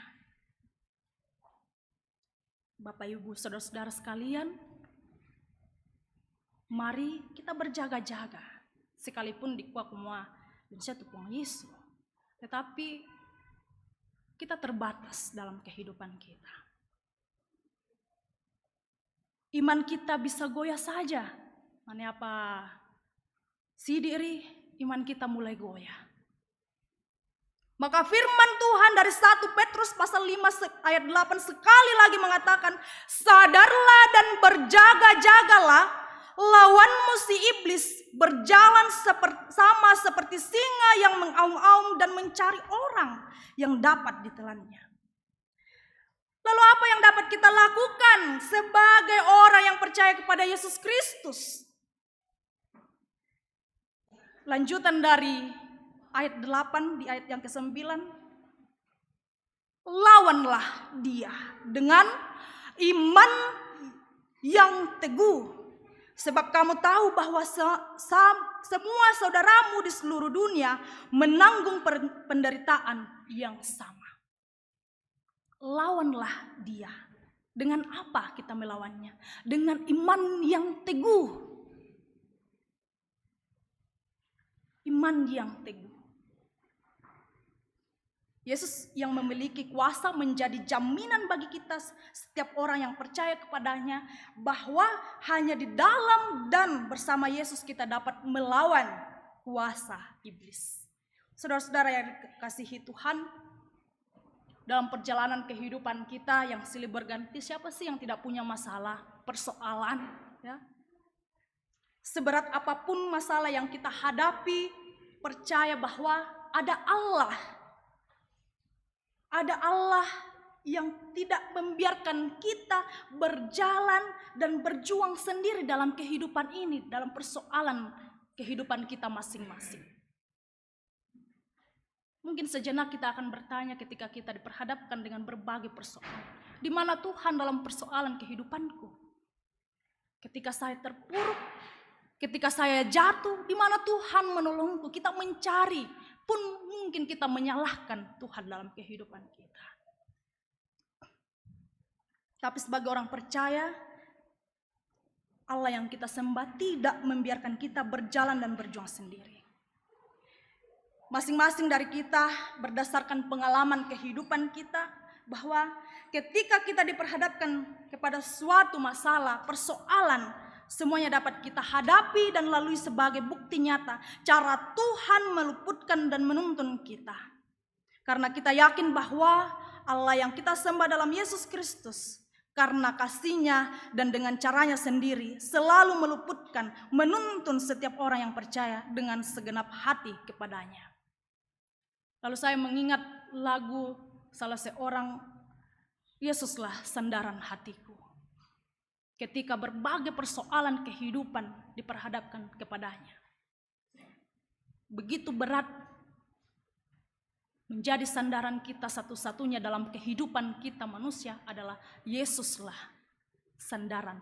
Bapak Ibu Saudara-saudara sekalian, mari kita berjaga-jaga. Sekalipun di kuah kumua dan satu puang Yesus, tetapi kita terbatas dalam kehidupan kita. iman kita bisa goyah saja. Mana apa sidiri iman kita mulai goyah. Maka firman Tuhan dari 1 Petrus pasal 5 ayat 8 sekali lagi mengatakan, sadarlah dan berjaga-jagalah, lawanmu si iblis berjalan sama seperti singa yang mengaum-aum dan mencari orang yang dapat ditelannya. Lalu apa yang dapat kita lakukan sebagai orang yang percaya kepada Yesus Kristus? Lanjutan dari ayat 8 di ayat yang ke-9. Lawanlah dia dengan iman yang teguh. Sebab kamu tahu bahwa semua saudaramu di seluruh dunia menanggung penderitaan yang sama. Lawanlah dia. Dengan apa kita melawannya? Dengan iman yang teguh. Iman yang teguh. Yesus yang memiliki kuasa menjadi jaminan bagi kita setiap orang yang percaya kepadanya, bahwa hanya di dalam dan bersama Yesus kita dapat melawan kuasa iblis. Saudara-saudara yang dikasihi Tuhan, dalam perjalanan kehidupan kita yang silih berganti, siapa sih yang tidak punya masalah, persoalan, ya? Seberat apapun masalah yang kita hadapi, percaya bahwa ada Allah yang tidak membiarkan kita berjalan dan berjuang sendiri dalam kehidupan ini, dalam persoalan kehidupan kita masing-masing. Mungkin sejenak kita akan bertanya ketika kita diperhadapkan dengan berbagai persoalan. Di mana Tuhan dalam persoalan kehidupanku? Ketika saya terpuruk, ketika saya jatuh, di mana Tuhan menolongku? Kita mencari, pun mungkin kita menyalahkan Tuhan dalam kehidupan kita. Tapi sebagai orang percaya, Allah yang kita sembah tidak membiarkan kita berjalan dan berjuang sendiri. Masing-masing dari kita berdasarkan pengalaman kehidupan kita, bahwa ketika kita diperhadapkan kepada suatu masalah, persoalan, semuanya dapat kita hadapi dan lalui sebagai bukti nyata cara Tuhan meluputkan dan menuntun kita. Karena kita yakin bahwa Allah yang kita sembah dalam Yesus Kristus, karena kasih-Nya dan dengan caranya sendiri selalu meluputkan, menuntun setiap orang yang percaya dengan segenap hati kepadanya. Lalu saya mengingat lagu salah seorang, Yesuslah sandaran hatiku. Ketika berbagai persoalan kehidupan diperhadapkan kepadanya, begitu berat menjadi sandaran kita satu-satunya dalam kehidupan kita manusia adalah Yesuslah sandaran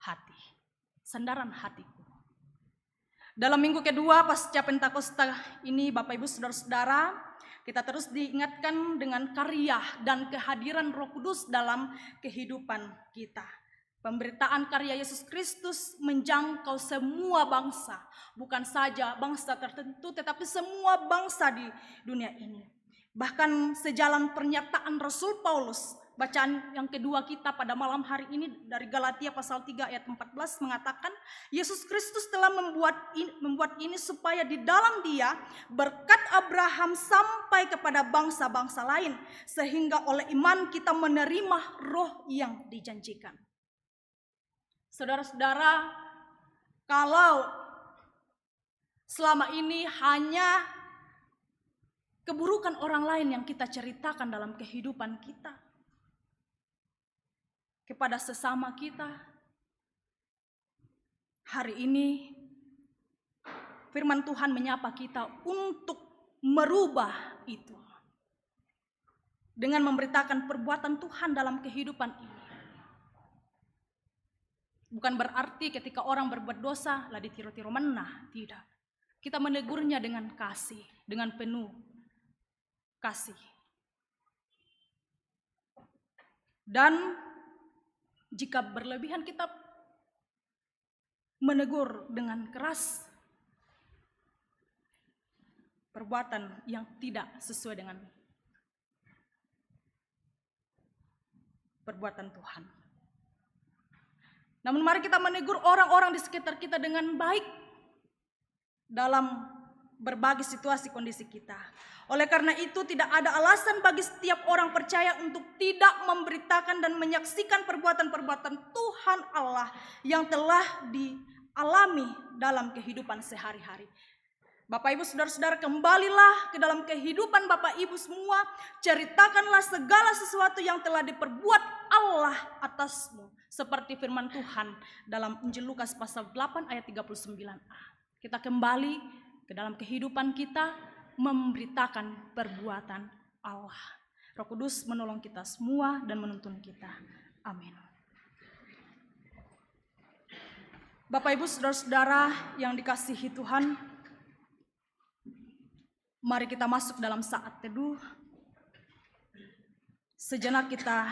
hati, sandaran hatiku. Dalam minggu kedua pasca Pentakosta ini, Bapak Ibu Saudara-saudara, kita terus diingatkan dengan karya dan kehadiran Roh Kudus dalam kehidupan kita. Pemberitaan karya Yesus Kristus menjangkau semua bangsa, bukan saja bangsa tertentu, tetapi semua bangsa di dunia ini. Bahkan sejalan pernyataan Rasul Paulus, bacaan yang kedua kita pada malam hari ini dari Galatia pasal 3 ayat 14 mengatakan, Yesus Kristus telah membuat ini supaya di dalam Dia berkat Abraham sampai kepada bangsa-bangsa lain, sehingga oleh iman kita menerima roh yang dijanjikan. Saudara-saudara, kalau selama ini hanya keburukan orang lain yang kita ceritakan dalam kehidupan kita kepada sesama kita, hari ini firman Tuhan menyapa kita untuk merubah itu dengan memberitakan perbuatan Tuhan dalam kehidupan ini. Bukan berarti ketika orang berbuat dosa lah ditiru-tiru menah, tidak. Kita menegurnya dengan kasih, dengan penuh kasih. Dan jika berlebihan kita menegur dengan keras, perbuatan yang tidak sesuai dengan perbuatan Tuhan. Namun mari kita menegur orang-orang di sekitar kita dengan baik dalam berbagai situasi kondisi kita. Oleh karena itu tidak ada alasan bagi setiap orang percaya untuk tidak memberitakan dan menyaksikan perbuatan-perbuatan Tuhan Allah yang telah dialami dalam kehidupan sehari-hari. Bapak Ibu saudara-saudara, kembalilah ke dalam kehidupan Bapak Ibu semua. Ceritakanlah segala sesuatu yang telah diperbuat Allah atasmu. Seperti firman Tuhan dalam Injil Lukas pasal 8 ayat 39a. Kita kembali ke dalam kehidupan kita memberitakan perbuatan Allah. Roh Kudus menolong kita semua dan menuntun kita. Amin. Bapak Ibu saudara-saudara yang dikasihi Tuhan, mari kita masuk dalam saat teduh. Sejenak kita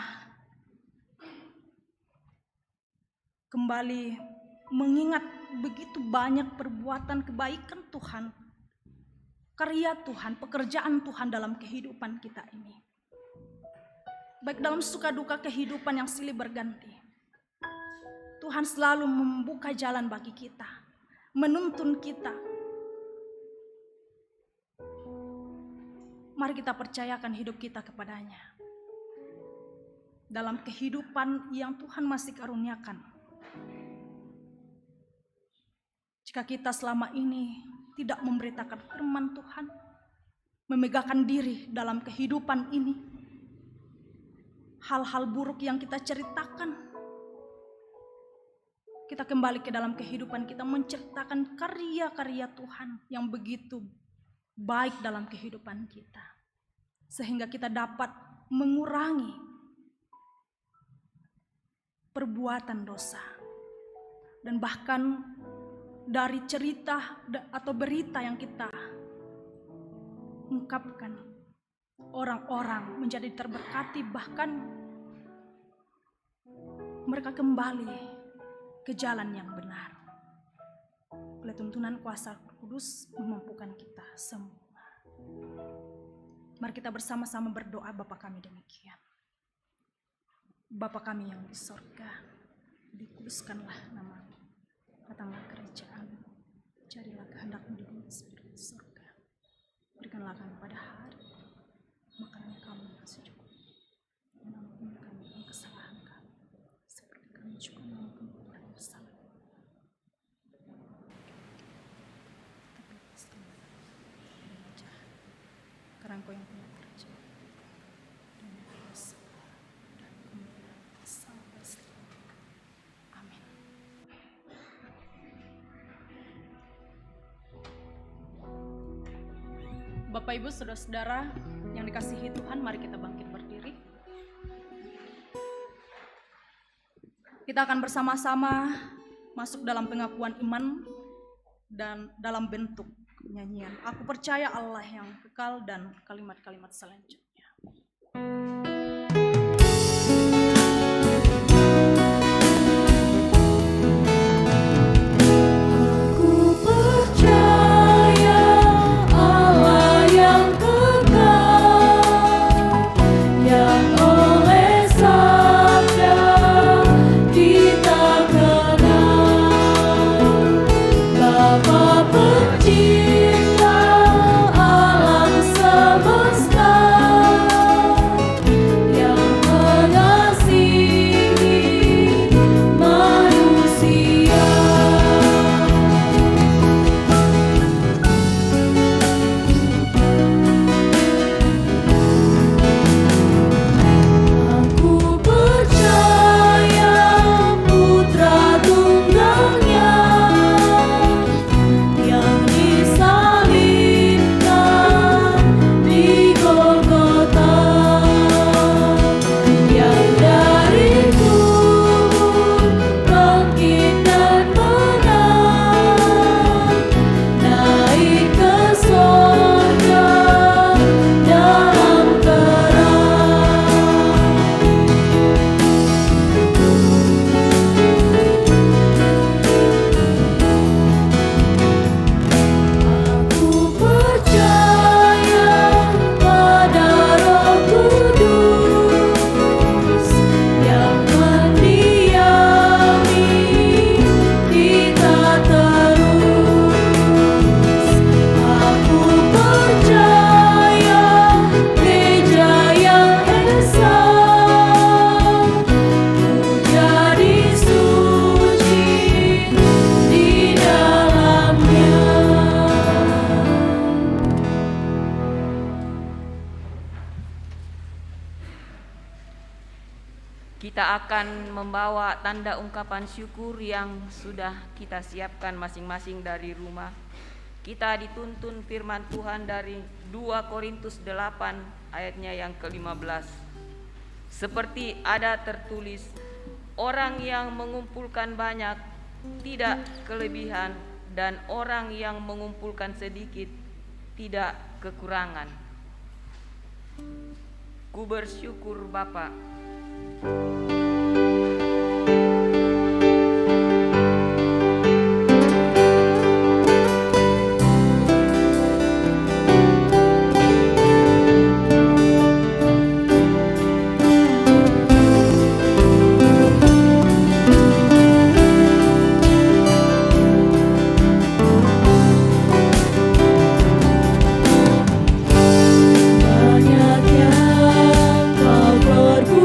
kembali mengingat begitu banyak perbuatan kebaikan Tuhan, karya Tuhan, pekerjaan Tuhan dalam kehidupan kita ini. Baik dalam suka duka kehidupan yang silih berganti, Tuhan selalu membuka jalan bagi kita, menuntun kita. Mari kita percayakan hidup kita kepadanya. Dalam kehidupan yang Tuhan masih karuniakan. Jika kita selama ini tidak memberitakan firman Tuhan, memegahkan diri dalam kehidupan ini, hal-hal buruk yang kita ceritakan, kita kembali ke dalam kehidupan kita menceritakan karya-karya Tuhan yang begitu baik dalam kehidupan kita, sehingga kita dapat mengurangi perbuatan dosa. Dan bahkan dari cerita atau berita yang kita ungkapkan, orang-orang menjadi terberkati, bahkan mereka kembali ke jalan yang benar. Oleh tuntunan kuasa Kudus memampukan kita semua. Mari kita bersama-sama berdoa. Bapa kami demikian. Bapa kami yang di sorga, dikuduskanlah nama-Mu. Datanglah kerajaan-Mu, jadilah kehendak-Mu di bumi seperti di sorga. Berikanlah kami pada hari makanan kami yang secukupnya, dan ampuni kami akan kesalahan kami, seperti kami juga mengampuni orang yang bersalah. Karena Engkau yang punya kerajaan dan kuasa dan kemuliaan sampai selamanya. Amin. Bapak Ibu saudara-saudara yang dikasihi Tuhan, mari kita bangkit berdiri. Kita akan bersama-sama masuk dalam pengakuan iman dan dalam bentuk nyanyian Aku Percaya Allah yang kekal dan kalimat-kalimat selanjutnya. Aku percaya Allah yang kekal, yang oleh sabda kita kenal, Bapa Pencipta alam semesta. Kita akan membawa tanda ungkapan syukur yang sudah kita siapkan masing-masing dari rumah. Kita dituntun firman Tuhan dari 2 Korintus 8 ayatnya yang ke-15. Seperti ada tertulis, orang yang mengumpulkan banyak tidak kelebihan, dan orang yang mengumpulkan sedikit tidak kekurangan. Ku bersyukur Bapa. Banyak yang kau perbuat,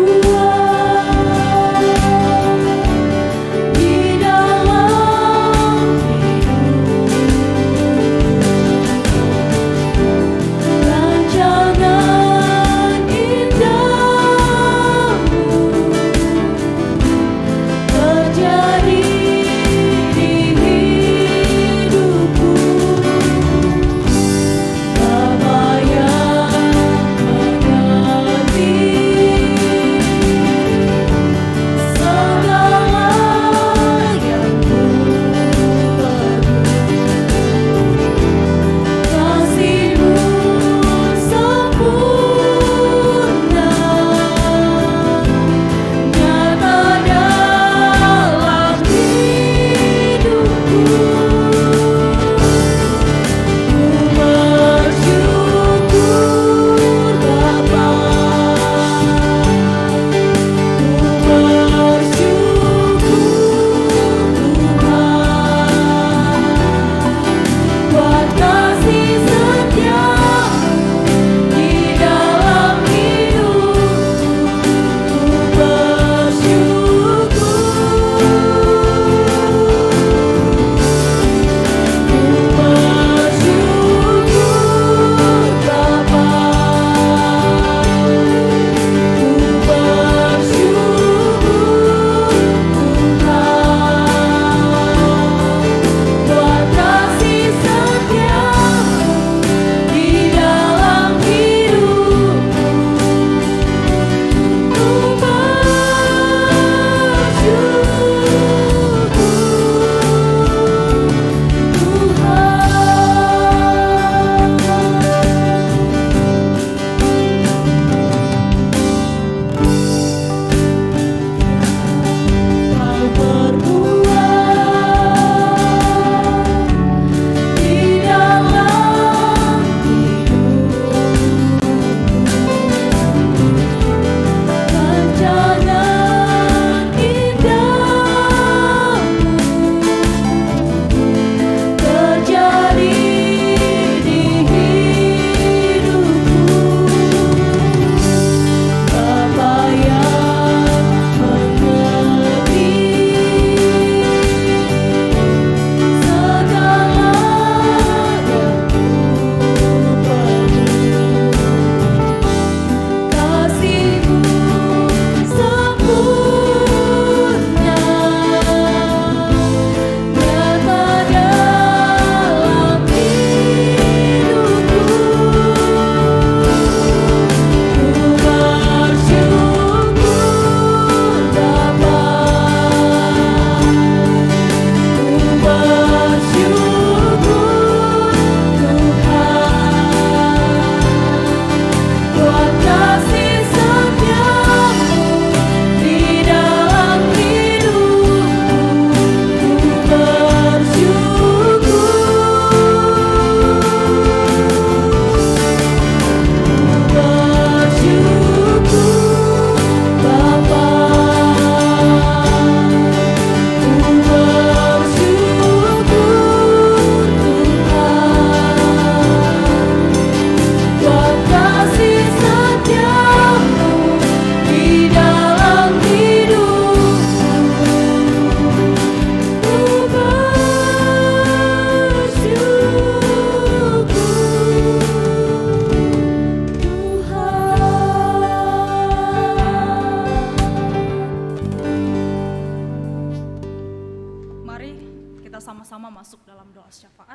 bersama-sama masuk dalam doa syafaat.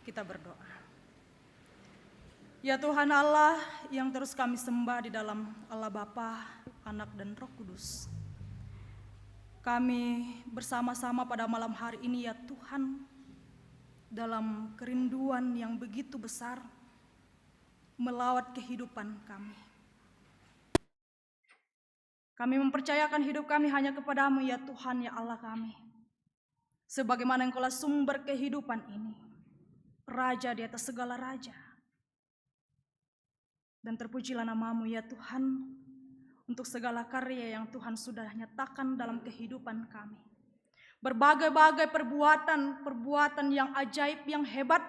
Kita berdoa. Ya Tuhan Allah yang terus kami sembah di dalam Allah Bapa, Anak dan Roh Kudus. Kami bersama-sama pada malam hari ini ya Tuhan, dalam kerinduan yang begitu besar melawat kehidupan kami. Kami mempercayakan hidup kami hanya kepadamu ya Tuhan ya Allah kami. Sebagaimana Engkaulah sumber kehidupan ini, Raja di atas segala raja. Dan terpujilah namamu ya Tuhan, untuk segala karya yang Tuhan sudah nyatakan dalam kehidupan kami. Berbagai-bagai perbuatan yang ajaib, yang hebat,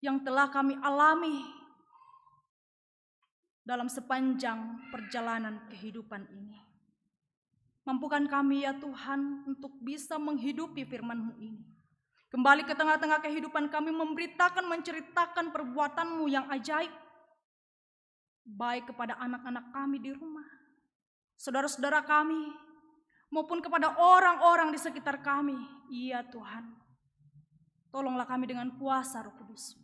yang telah kami alami dalam sepanjang perjalanan kehidupan ini. Mampukan kami ya Tuhan untuk bisa menghidupi firman-Mu ini. Kembali ke tengah-tengah kehidupan kami, memberitakan, menceritakan perbuatan-Mu yang ajaib. Baik kepada anak-anak kami di rumah, saudara-saudara kami, maupun kepada orang-orang di sekitar kami. Iya Tuhan, tolonglah kami dengan kuasa Roh Kudus.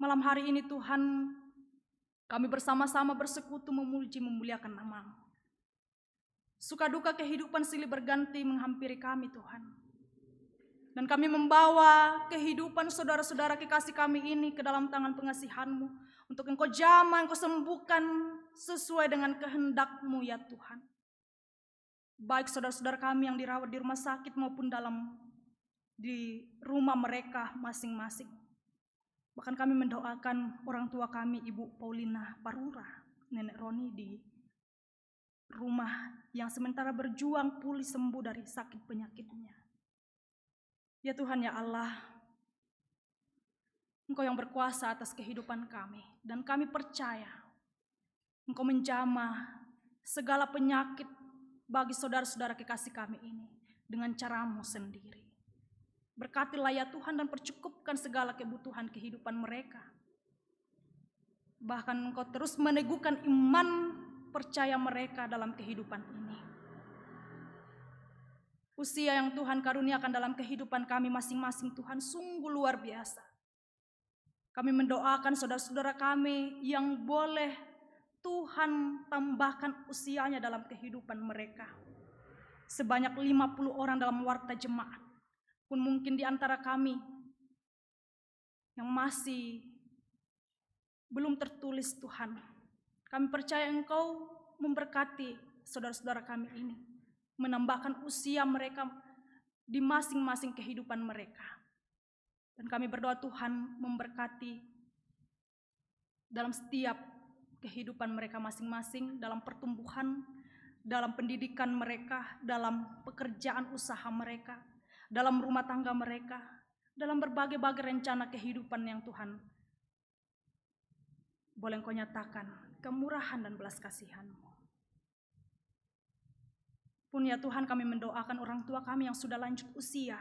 Malam hari ini Tuhan, kami bersama-sama bersekutu memuji memuliakan nama-Mu. Suka duka kehidupan silih berganti menghampiri kami Tuhan. Dan kami membawa kehidupan saudara-saudara kekasih kami ini ke dalam tangan pengasihan-Mu. Untuk Engkau jamah, Engkau sembuhkan sesuai dengan kehendak-Mu ya Tuhan. Baik saudara-saudara kami yang dirawat di rumah sakit maupun di rumah mereka masing-masing. Bahkan kami mendoakan orang tua kami, Ibu Paulina Parura, Nenek Roni di rumah yang sementara berjuang pulih sembuh dari sakit penyakitnya. Ya Tuhan ya Allah, Engkau yang berkuasa atas kehidupan kami, dan kami percaya Engkau menjamah segala penyakit bagi saudara-saudara kekasih kami ini dengan cara-Mu sendiri. Berkatilah ya Tuhan dan percukupkan segala kebutuhan kehidupan mereka. Bahkan Engkau terus meneguhkan iman percaya mereka dalam kehidupan ini. Usia yang Tuhan karuniakan dalam kehidupan kami masing-masing Tuhan sungguh luar biasa. Kami mendoakan saudara-saudara kami yang boleh Tuhan tambahkan usianya dalam kehidupan mereka. Sebanyak 50 orang dalam warta jemaat. Pun mungkin di antara kami yang masih belum tertulis Tuhan. Kami percaya Engkau memberkati saudara-saudara kami ini. Menambahkan usia mereka di masing-masing kehidupan mereka. Dan kami berdoa Tuhan memberkati dalam setiap kehidupan mereka masing-masing, dalam pertumbuhan, dalam pendidikan mereka, dalam pekerjaan usaha mereka, dalam rumah tangga mereka, dalam berbagai-bagai rencana kehidupan yang Tuhan boleh Engkau nyatakan kemurahan dan belas kasihan-Mu. Pun ya Tuhan, kami mendoakan orang tua kami yang sudah lanjut usia.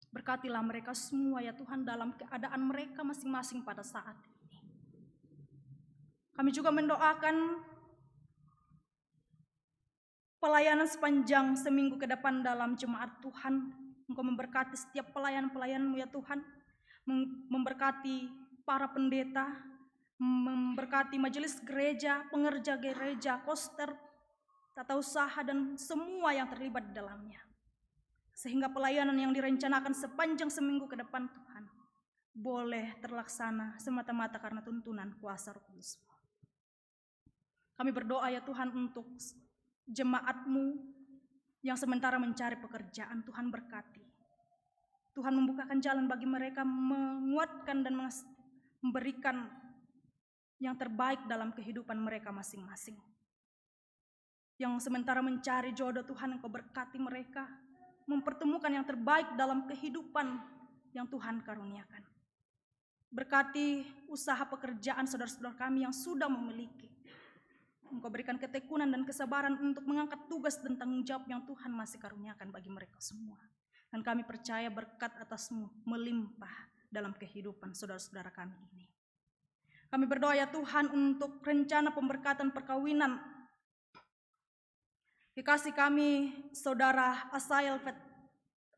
Berkatilah mereka semua ya Tuhan dalam keadaan mereka masing-masing pada saat ini. Kami juga mendoakan pelayanan sepanjang seminggu ke depan dalam jemaat Tuhan. Engkau memberkati setiap pelayan-pelayan-Mu ya Tuhan. Memberkati para pendeta, memberkati majelis gereja, pengerja gereja, koster, tata usaha dan semua yang terlibat di dalamnya. Sehingga pelayanan yang direncanakan sepanjang seminggu ke depan Tuhan boleh terlaksana semata-mata karena tuntunan kuasa Roh Kudus. Kami berdoa ya Tuhan untuk jemaat-Mu yang sementara mencari pekerjaan. Tuhan berkati. Tuhan membukakan jalan bagi mereka, menguatkan dan memberikan yang terbaik dalam kehidupan mereka masing-masing. Yang sementara mencari jodoh, Tuhan Engkau berkati mereka, mempertemukan yang terbaik dalam kehidupan yang Tuhan karuniakan. Berkati usaha pekerjaan saudara-saudara kami yang sudah memiliki. Engkau berikan ketekunan dan kesabaran untuk mengangkat tugas dan tanggung jawab yang Tuhan masih karuniakan bagi mereka semua. Dan kami percaya berkat atas-Mu melimpah dalam kehidupan saudara-saudara kami ini. Kami berdoa ya Tuhan untuk rencana pemberkatan perkawinan kekasih kami, Saudara Asael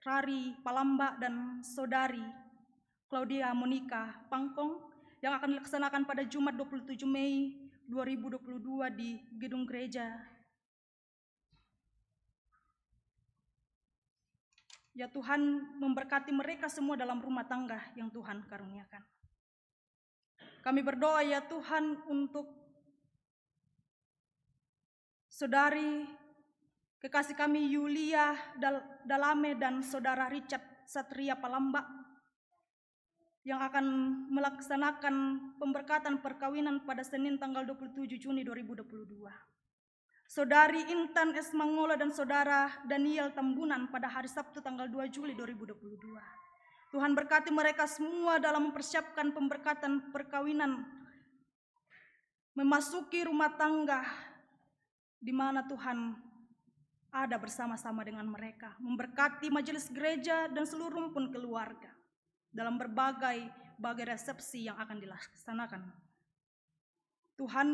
Rari Palamba dan Saudari Claudia Monica Pangkong yang akan dilaksanakan pada Jumat 27 Mei 2022 di Gedung Gereja. Ya Tuhan, memberkati mereka semua dalam rumah tangga yang Tuhan karuniakan. Kami berdoa ya Tuhan untuk Saudari kekasih kami Yulia Dalame dan Saudara Richard Satria Palamba yang akan melaksanakan pemberkatan perkawinan pada Senin tanggal 27 Juni 2022. Saudari Intan S. Mangola dan Saudara Daniel Tambunan pada hari Sabtu tanggal 2 Juli 2022. Tuhan berkati mereka semua dalam mempersiapkan pemberkatan perkawinan, memasuki rumah tangga di mana Tuhan ada bersama-sama dengan mereka, memberkati majelis gereja dan seluruh rumpun keluarga dalam berbagai resepsi yang akan dilaksanakan. Tuhan,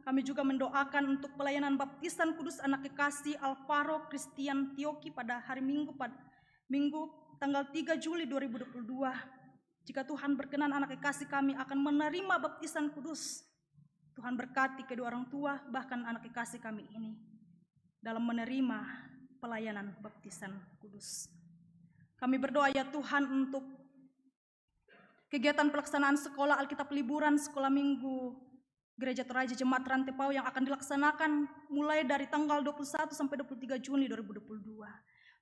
kami juga mendoakan untuk pelayanan baptisan kudus anak kekasih Alvaro Christian Tioki pada hari Minggu tanggal 3 Juli 2022. Jika Tuhan berkenan, anak kekasih kami akan menerima baptisan kudus. Tuhan berkati kedua orang tua bahkan anak kekasih kami ini dalam menerima pelayanan baptisan kudus. Kami berdoa ya Tuhan untuk kegiatan pelaksanaan sekolah Alkitab liburan sekolah minggu Gereja Toraja Jemaat Rantepau yang akan dilaksanakan mulai dari tanggal 21 sampai 23 Juni 2022.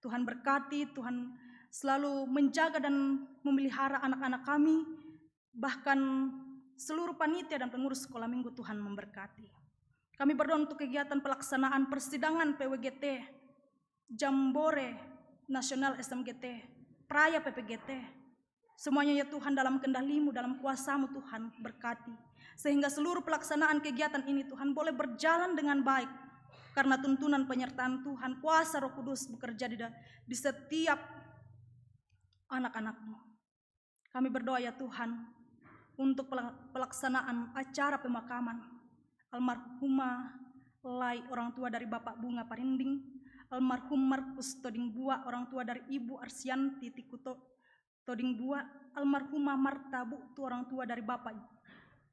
Tuhan berkati, Tuhan selalu menjaga dan memelihara anak-anak kami, bahkan seluruh panitia dan pengurus sekolah minggu Tuhan memberkati. Kami berdoa untuk kegiatan pelaksanaan persidangan PWGT, Jambore Nasional SMGT, Praya PPGT. Semuanya ya Tuhan dalam kendali-Mu, dalam kuasa-Mu Tuhan berkati. Sehingga seluruh pelaksanaan kegiatan ini Tuhan boleh berjalan dengan baik. Karena tuntunan penyertaan Tuhan, kuasa Roh Kudus bekerja di setiap anak-anak-Mu. Kami berdoa ya Tuhan untuk pelaksanaan acara pemakaman almarhumah Lai, orang tua dari Bapak Bunga Parinding, almarhum Markus Toding Bua, orang tua dari Ibu Arsianti Tikuto Toding Bua, almarhumah Marta Buktu, orang tua dari Bapak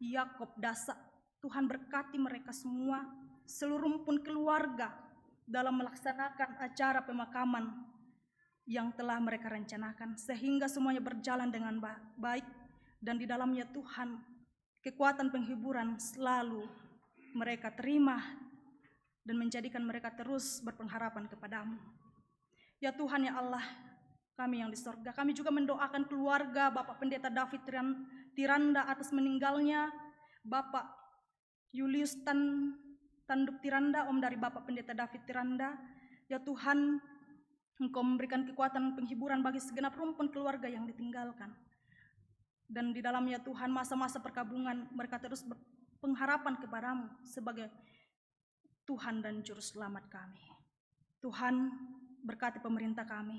Yakob Dasa. Tuhan berkati mereka semua, seluruh rumpun keluarga dalam melaksanakan acara pemakaman yang telah mereka rencanakan, sehingga semuanya berjalan dengan baik, dan di dalamnya Tuhan kekuatan penghiburan selalu mereka terima dan menjadikan mereka terus berpengharapan kepadamu. Ya Tuhan ya Allah kami yang di sorga, kami juga mendoakan keluarga Bapak Pendeta David Tiranda atas meninggalnya Bapak Julius Tanduk Tiranda, om dari Bapak Pendeta David Tiranda. Ya Tuhan, Engkau memberikan kekuatan penghiburan bagi segenap rumpun keluarga yang ditinggalkan. Dan di dalamnya Tuhan masa-masa perkabungan mereka terus berpengharapan kepadamu sebagai Tuhan dan Juru Selamat kami. Tuhan berkati pemerintah kami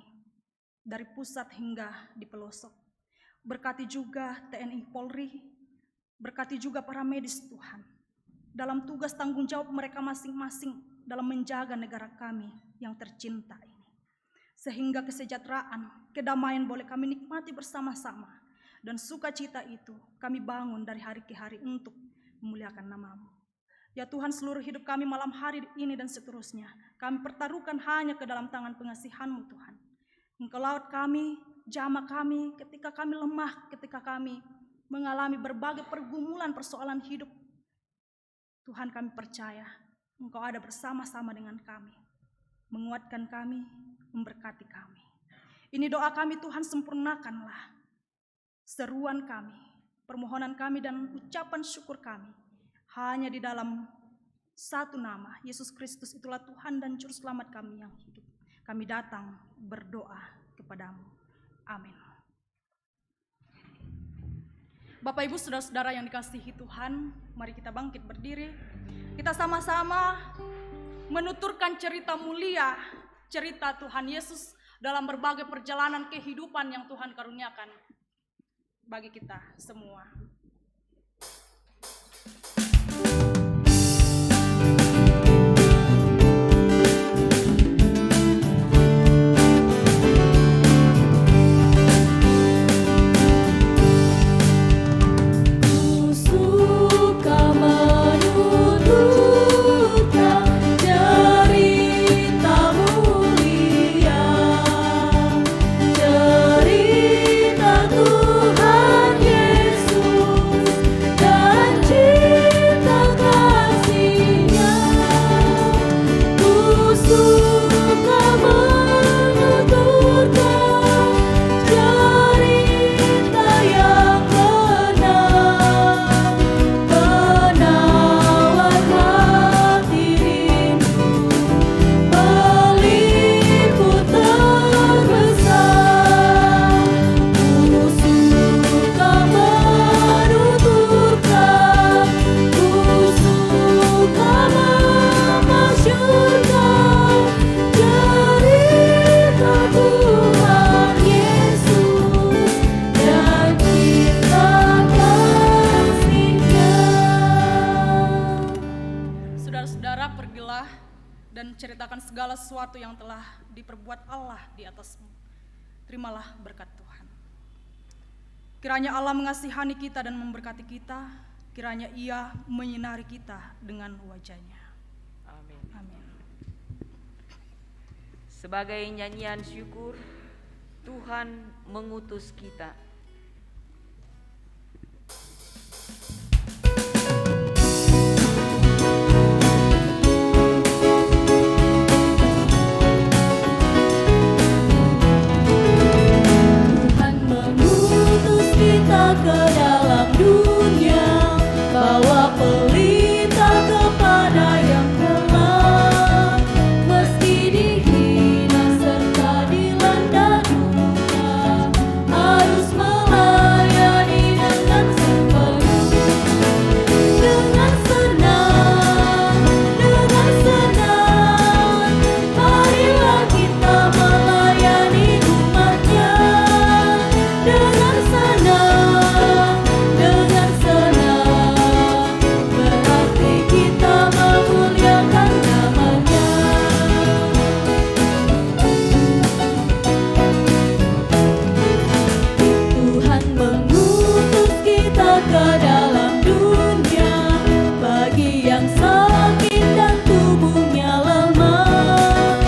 dari pusat hingga di pelosok. Berkati juga TNI Polri, berkati juga para medis Tuhan, dalam tugas tanggung jawab mereka masing-masing dalam menjaga negara kami yang tercinta ini. Sehingga kesejahteraan, kedamaian boleh kami nikmati bersama-sama, dan sukacita itu kami bangun dari hari ke hari untuk memuliakan nama-Mu. Ya Tuhan, seluruh hidup kami malam hari ini dan seterusnya, kami pertaruhkan hanya ke dalam tangan pengasihan-Mu Tuhan. Engkau lawat kami, jamah kami ketika kami lemah, ketika kami mengalami berbagai pergumulan persoalan hidup. Tuhan, kami percaya Engkau ada bersama-sama dengan kami, menguatkan kami, memberkati kami. Ini doa kami Tuhan, sempurnakanlah seruan kami, permohonan kami dan ucapan syukur kami hanya di dalam satu nama, Yesus Kristus itulah Tuhan dan Juru Selamat kami yang hidup. Kami datang berdoa kepadamu. Amin. Bapak Ibu Saudara-saudara yang dikasihi Tuhan, mari kita bangkit berdiri. Kita sama-sama menuturkan cerita mulia, cerita Tuhan Yesus dalam berbagai perjalanan kehidupan yang Tuhan karuniakan bagi kita semua. pergilah dan ceritakan segala sesuatu yang telah diperbuat Allah di atasmu. Terimalah berkat Tuhan. Kiranya Allah mengasihani kita dan memberkati kita. Kiranya Ia menyinari kita dengan wajah-Nya. Amin. Amin. Sebagai nyanyian syukur, Tuhan mengutus kita. Tuhan mengutus kita ke dalam dunia, bawa pelita kepada yang lemah. Meski dihina serta dilanda duka, harus melayani dengan sepenuh. Dengan senang, marilah kita melayani umat-Nya. Dengan senang, berarti kita memuliakan nama-Nya. Tuhan mengutus kita ke dalam dunia, bagi yang sakit dan tubuhnya lemah.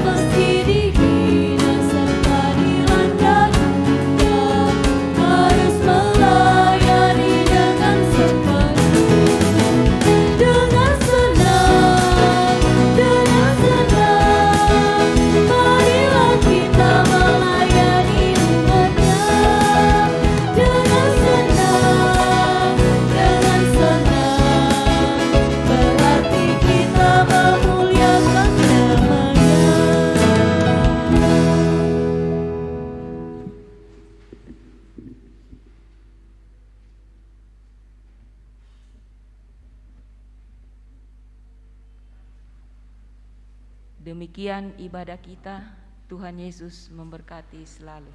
Meski dihina serta dilanda duka, harus melayani dengan sepenuh. Dengan senang, marilah kita melayani umat-Nya. Dengan senang, berarti kita memuliakan nama-Nya. Demikian ibadah kita. Tuhan Yesus memberkati selalu.